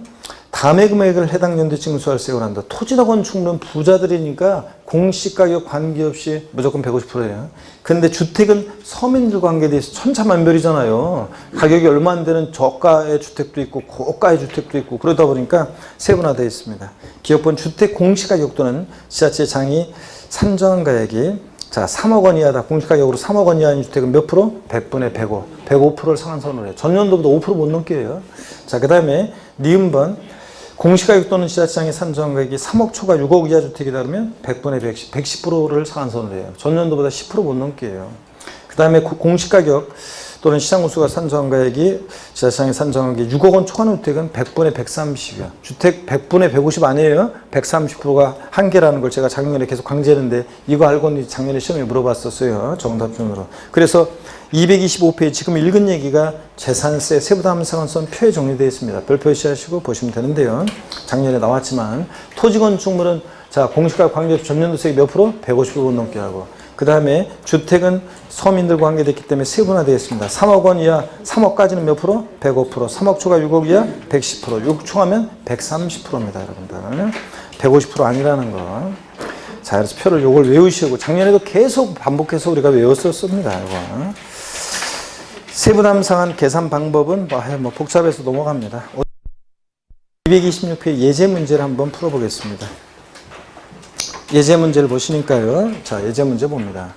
다음의 금액을 해당 연도에 징수할 세액을 한다. 토지나 건축물은 부자들이니까 공시가격 관계없이 무조건 150%예요. 근데 주택은 서민들 관계에 대해서 천차만별이잖아요. 가격이 얼마 안 되는 저가의 주택도 있고 고가의 주택도 있고 그러다 보니까 세분화되어 있습니다. 기업본 주택 공시가격 또는 지자체 장이 산정한 가액이 자 3억 원 이하다. 공시가격으로 3억 원 이하인 주택은 몇 프로? 100분의 105. 105%를 상한선으로 해요. 전년도보다 5%못 넘게 해요. 자, 그 다음에 니은번 공시가격 또는 지자체장이 산정한 가격이 3억 초과 6억 이하 주택이다 그러면 100분의 110, 110%를 상한선으로 해요. 전년도보다 10% 못 넘게 해요. 그 다음에 공시가격 또는 시장구수가 산정한 가격이 지자체장이 산정한 게 6억 원 초과하는 주택은 100분의 130이요. 주택 100분의 150 아니에요. 130%가 한계라는 걸 제가 작년에 계속 강조했는데 이거 알고 작년에 시험에 물어봤었어요. 정답준으로. 그래서 225페이지 지금 읽은 얘기가 재산세 세부담 상한선 표에 정리되어 있습니다. 별표 시하시고 보시면 되는데요. 작년에 나왔지만 토지건축물은 자 공시가격 관계없이 전년도세액 몇 프로? 150% 넘게 하고 그 다음에 주택은 서민들과 관계됐기 때문에 세분화되어 있습니다. 3억 원 이하 3억까지는 몇 프로? 105%. 3억 초과 6억 이하 110%. 6 초하면 130%입니다. 여러분들. 150% 아니라는 거. 자, 그래서 표를 요걸 외우시고 작년에도 계속 반복해서 우리가 외웠었습니다. 이거. 세부담 상한 계산 방법은 뭐 복잡해서 넘어갑니다. 226회 예제 문제를 한번 풀어보겠습니다. 예제 문제를 보시니까요. 자, 예제 문제 봅니다.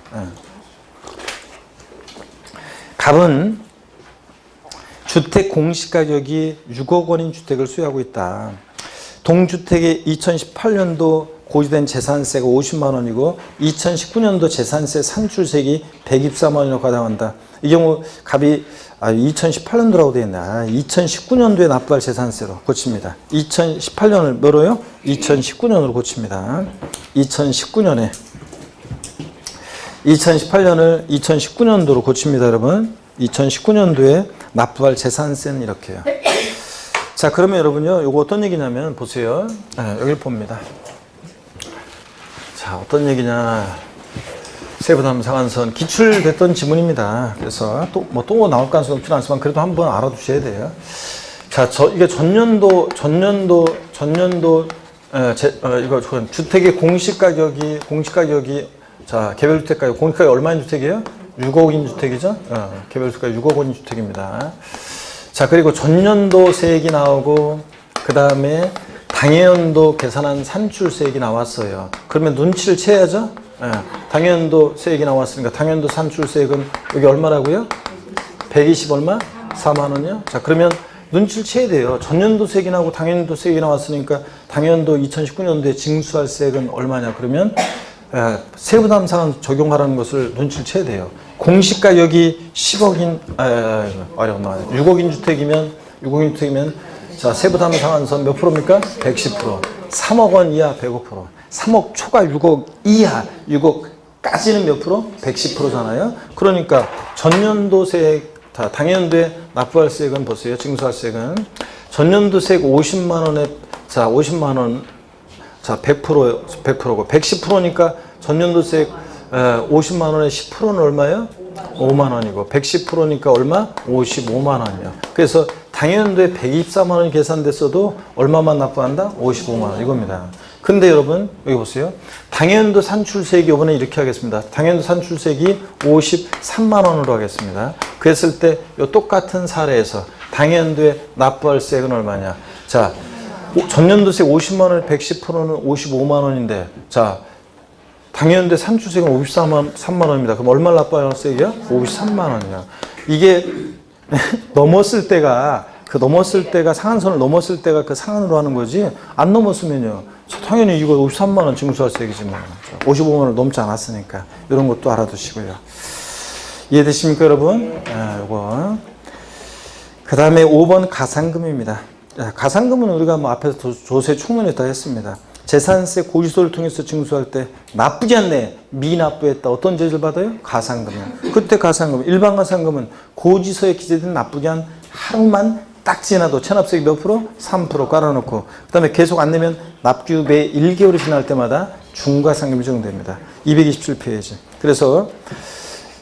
갑은 주택 공시가격이 6억 원인 주택을 소유하고 있다. 동주택의 2018년도 고지된 재산세가 50만 원이고 2019년도 재산세 산출세액이 124만 원이라고 가담한다. 이 경우 갑이 2018년도라고 되어 있네. 2019년도에 납부할 재산세로 고칩니다. 2018년을 뭐로요? 2019년으로 고칩니다. 2018년을 2019년도로 고칩니다, 여러분. 2019년도에 납부할 재산세는 이렇게요. 자, 그러면 여러분요, 이거 어떤 얘기냐면 보세요. 여기를 봅니다. 자, 어떤 얘기냐. 세부담 상한선 기출됐던 지문입니다. 그래서 또 나올 가능성이 없지는 않지만 그래도 한번 알아두셔야 돼요. 자, 이게 전년도 이거 주택의 공시가격이 자, 개별주택 가격 공시가격이 얼마인 주택이에요? 6억인 주택이죠? 개별주택가 6억 원인 주택입니다. 자, 그리고 전년도 세액이 나오고 그 다음에 당해연도 계산한 산출세액이 나왔어요. 그러면 눈치를 채야죠? 당연도 세액이 나왔으니까 당연도 산출세액은 여기 얼마라고요? 120 얼마? 4만 원이요? 자, 그러면 눈치를 채야 돼요. 전년도세액이 나오고 당연도세액이 나왔으니까 당연도 2019년도에 징수할 세액은 얼마냐 그러면 세부담 상한 적용하라는 것을 눈치를 채야 돼요. 공시가격이 10억인 어렵나 6억인 주택이면 자 세부담 상한선 몇 프로입니까? 110%. 3억 원 이하 105%. 3억 초과 6억 이하 6억까지는 몇 프로? 110%잖아요. 그러니까 전년도세액 당연도에 납부할 세액은 보세요. 징수할 세액은 전년도세액 50만 원에 자 50만 원 자 100%고 110%니까 전년도세액 50만 원에 10%는 얼마예요? 5만 원이고 110%니까 얼마? 55만 원이요. 그래서 당연도에 124만 원이 계산됐어도 얼마만 납부한다? 55만 원 이겁니다. 근데 여러분 여기 보세요. 당연도 산출세액이 이번에 이렇게 하겠습니다. 당연도 산출세액이 53만 원으로 하겠습니다. 그랬을 때 이 똑같은 사례에서 당연도에 납부할 세액은 얼마냐? 자, 전년도세 50만 원에 110%는 55만 원인데 자, 당연도에 산출세액은 53만 원입니다. 그럼 얼마 납부할 세액이야? 53만 원이야. 이게 넘었을 때가 상한선을 넘었을 때가 그 상한으로 하는 거지 안 넘었으면요. 당연히 이거 53만 원 징수할 세액이지만 55만 원을 넘지 않았으니까 이런 것도 알아두시고요. 이해되십니까 여러분? 이거 그 다음에 5번 가상금입니다. 가상금은 우리가 뭐 앞에서 조세 총론했다 했습니다. 재산세 고지서를 통해서 징수할 때 나쁘지 않네 미납부했다 어떤 제재를 받아요? 가상금이요. 그때 가상금 일반 가상금은 고지서에 기재된 나쁘지 않 하루만 딱 지나도 체납세액 몇 프로? 3% 깔아놓고 그 다음에 계속 안 내면 납규 매 1개월이 지날 때마다 중과상금이 적용됩니다. 227페이지. 그래서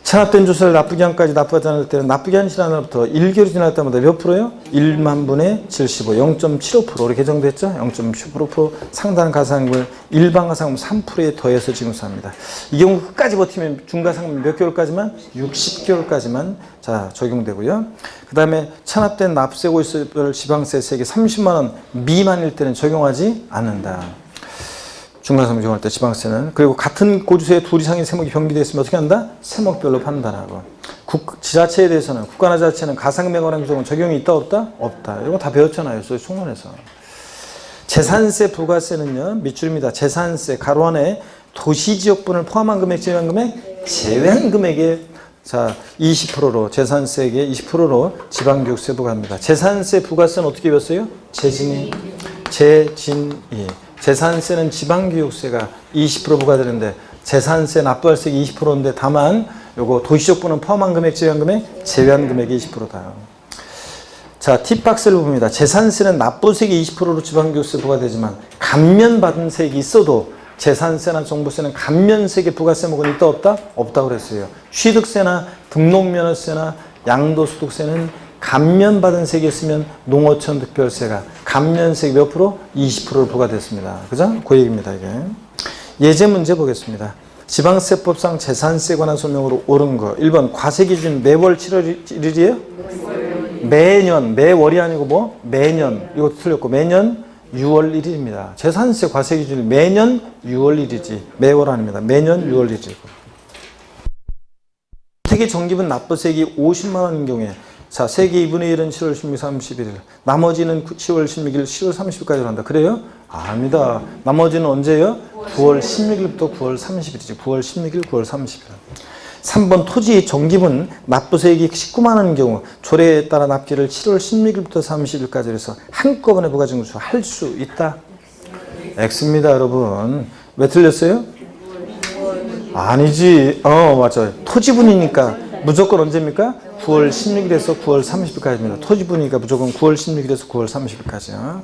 체납된 조세를 납부기한까지 납부하지 않을 때는 납부기한 지난 날부터 1개월이 지날 때마다 몇 프로요? 1만 분의 75, 0.75%로 개정됐죠? 0.75% 상당 가상금을 일반 가상금 3%에 더해서 징수합니다. 이 경우 끝까지 버티면 중가상금 몇 개월까지만? 60개월까지만 자 적용되고요. 그 다음에 체납된 납세 고지서별 지방세 세액이 30만 원 미만일 때는 적용하지 않는다. 중간상금 적용할 때 지방세는. 그리고 같은 고지서에 둘 이상의 세목이 병기되어 있으면 어떻게 한다? 세목별로 판단하고. 지자체에 대해서는 국가나 지자체는 가상금에 관한 규정은 적용이 있다 없다? 없다. 이런 거 다 배웠잖아요. 소위 총론에서. 재산세 부가세는요. 밑줄입니다. 재산세 가로 안에 도시지역분을 포함한 금액 제외한 금액 제외한 금액의 자 20%로 재산세액의 20%로 지방교육세 부과합니다. 재산세 부가세는 어떻게 배웠어요? 재진이 재산세는 지방교육세가 20% 부과되는데 재산세 납부할 세액이 20%인데 다만 요거 도시적분은 포함한 금액 제외한 금액 제외한 금액이 20%다. 자 팁박스를 봅니다. 재산세는 납부세액이 20%로 지방교육세 부과되지만 감면받은 세액이 있어도 재산세나 종부세는 감면세액의 부가세목은 있다 없다? 없다고 그랬어요. 취득세나 등록면허세나 양도소득세는 감면받은 세액이 있으면 농어촌 특별세가 감면세액 몇 프로? 20%를 부과됐습니다. 그죠? 그 얘기입니다. 이게. 예제 문제 보겠습니다. 지방세법상 재산세에 관한 설명으로 옳은 거 1번 과세기준 매월 7월 1일이에요? 매년 매월이 아니고 뭐? 매년 이것도 틀렸고 매년 6월 1일입니다. 재산세 과세기준이 매년 6월 1일이지 매월 아닙니다. 매년 6월 1일이고 주택의 정기분 납부세액이 50만 원인 경우에 자, 세계 2분의 1은 7월 16일, 31일. 나머지는 10월 16일, 10월 30일까지 한다. 그래요? 아닙니다. 나머지는 언제예요? 9월 16일부터 9월 30일이지. 9월 16일, 9월 30일. 3번 토지 정기분 납부세액이 19만 원인 경우 조례에 따라 납기를 7월 16일부터 30일까지 해서 한꺼번에 부가징수할 수 있다. X입니다, 여러분. 왜 틀렸어요? 아니지. 맞아요. 토지분이니까 무조건 언제입니까? 9월 16일에서 9월 30일까지입니다. 토지분이니까 무조건 9월 16일에서 9월 30일까지요.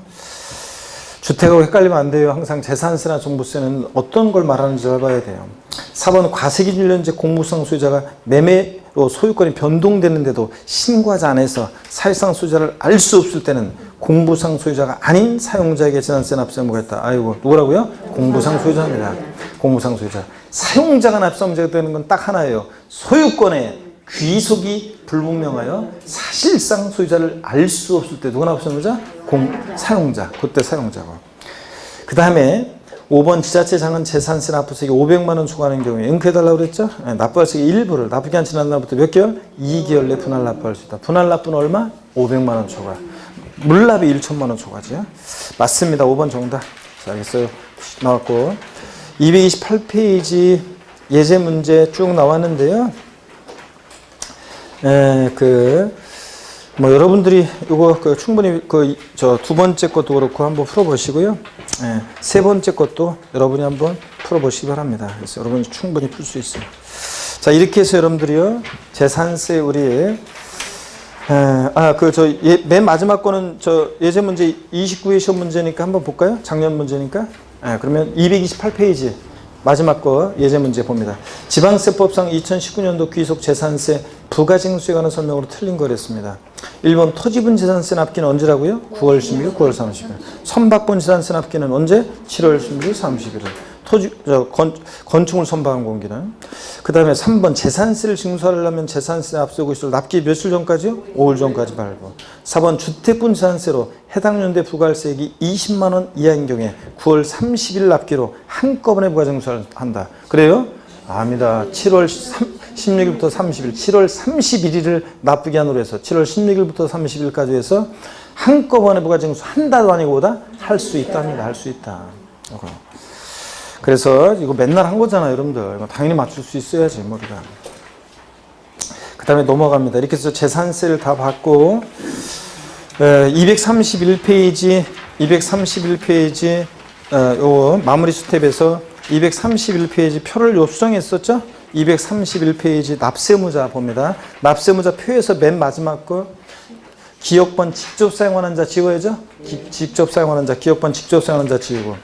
주택하고 헷갈리면 안 돼요. 항상 재산세나 종부세는 어떤 걸 말하는지 잘 봐야 돼요. 4번 과세기준련제 공무상 소유자가 매매로 소유권이 변동되는데도 신고하지 않아서 사실상 소유자를 알 수 없을 때는 공부상 소유자가 아닌 사용자에게 재산세 납세 의무가 있다. 아이고 누구라고요? 공부상 소유자입니다. 공부상 소유자. 사용자가 납세 문제가 되는 건 딱 하나예요. 소유권에 귀속이 불분명하여 사실상 소유자를 알 수 없을 때 누가 납세 의무자? 사용자. 그때 사용자고. 그 다음에 5번 지자체 장은 재산세 납부세액이 500만 원 초과하는 경우에 응크해달라고 그랬죠? 납부할 세액의 일부를 납부기한 지난 날부터 몇 개월? 2개월 내 분할 납부할 수 있다. 분할 납부는 얼마? 500만 원 초과. 물납이 1천만 원 초과죠. 맞습니다. 5번 정답. 자, 알겠어요. 나왔고. 228페이지 예제 문제 쭉 나왔는데요. 여러분들이 이거 충분히 저 두 번째 것도 그렇고 한번 풀어보시고요. 세 번째 것도 여러분이 한번 풀어보시기 바랍니다. 그래서 여러분이 충분히 풀 수 있어요. 자, 이렇게 해서 여러분들이요. 재산세 우리 맨 마지막 거는 저 예제 문제 29회 시험 문제니까 한번 볼까요? 작년 문제니까. 그러면 228페이지 마지막 거 예제 문제 봅니다. 지방세법상 2019년도 귀속 재산세 부가징수에 관한 설명으로 틀린 거랬습니다. 1번 토지분 재산세 납기는 언제라고요? 9월 16일, 9월 30일. 선박분 재산세 납기는 언제? 7월 16일, 31일. 건축물 선박한 공기는. 그 다음에 3번 재산세를 징수하려면 재산세 앞서고 있을 납기 며칠 전까지요? 5일 전까지 발부. 4번 주택분 재산세로 해당 연도의 부가세액이 20만 원 이하인 경우에 9월 30일 납기로 한꺼번에 부가징수를 한다. 그래요? 압니다. 7월 16일부터 30일, 7월 31일을 납부기한으로 해서 7월 16일부터 30일까지 해서 한꺼번에 부가징수 한다도 아니고 보다 할 수 있답니다. 할 수 있다. 그래서 이거 맨날 한 거잖아요, 여러분들. 이거 당연히 맞출 수 있어야지, 머리가. 그 다음에 넘어갑니다. 이렇게 해서 재산세를 다 받고 231페이지 요 마무리 스텝에서 231페이지 표를 요 수정했었죠? 231페이지 납세무자 봅니다. 납세무자 표에서 맨 마지막 거 기억번 직접 사용하는 자 지워야죠? 직접 사용하는 자, 기억번 직접 사용하는 자 지우고,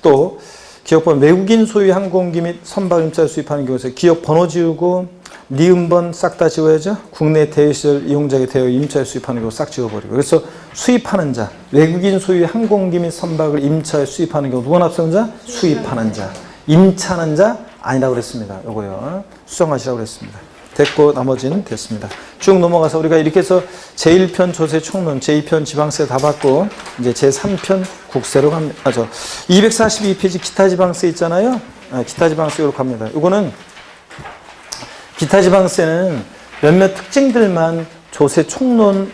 또 기억번 외국인 소유 항공기 및 선박 임차를 수입하는 경우에서 기억번호 지우고 니은번 싹 다 지워야죠. 국내 대여시설 이용자에게 대여 임차에 수입하는 경우 싹 지워버리고. 그래서 수입하는 자, 외국인 소유 항공기 및 선박을 임차에 수입하는 경우 누가 납세하는 자? 수입하는 자. 임차하는 자 아니라고 그랬습니다. 요거요. 수정하시라고 그랬습니다. 됐고 나머지는 됐습니다. 쭉 넘어가서 우리가 이렇게 해서 제1편 조세 총론, 제2편 지방세 다 받고 이제 제3편 국세로 갑니다. 242페이지 기타 지방세 있잖아요. 기타 지방세로 갑니다. 이거는 기타 지방세는 몇몇 특징들만 조세 총론과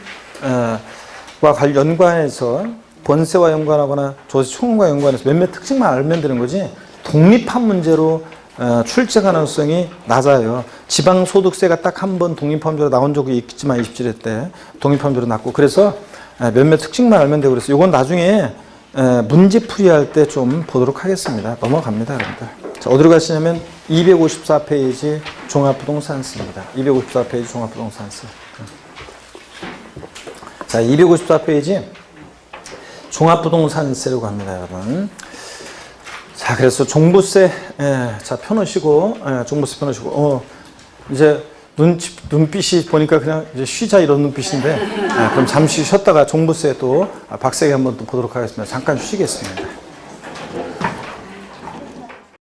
연관해서 본세와 연관하거나 조세 총론과 연관해서 몇몇 특징만 알면 되는 거지 독립한 문제로 출제 가능성이 낮아요. 지방소득세가 딱 한 번 독립함대로 나온 적이 있지만 27회 때 독립함대로 났고, 그래서 몇몇 특징만 알면 되고, 그래서 이건 나중에 문제 풀이할 때 좀 보도록 하겠습니다. 넘어갑니다, 여러분들. 자, 어디로 가시냐면 254페이지 종합부동산세입니다. 254페이지 종합부동산세. 자, 254페이지 종합부동산세로 갑니다, 여러분. 자, 그래서 종부세, 자, 펴놓으시고, 종부세 펴놓으시고, 이제 눈빛이 보니까 그냥 이제 쉬자 이런 눈빛인데, 그럼 잠시 쉬었다가 종부세 또 박세기 한번 또 보도록 하겠습니다. 잠깐 쉬겠습니다.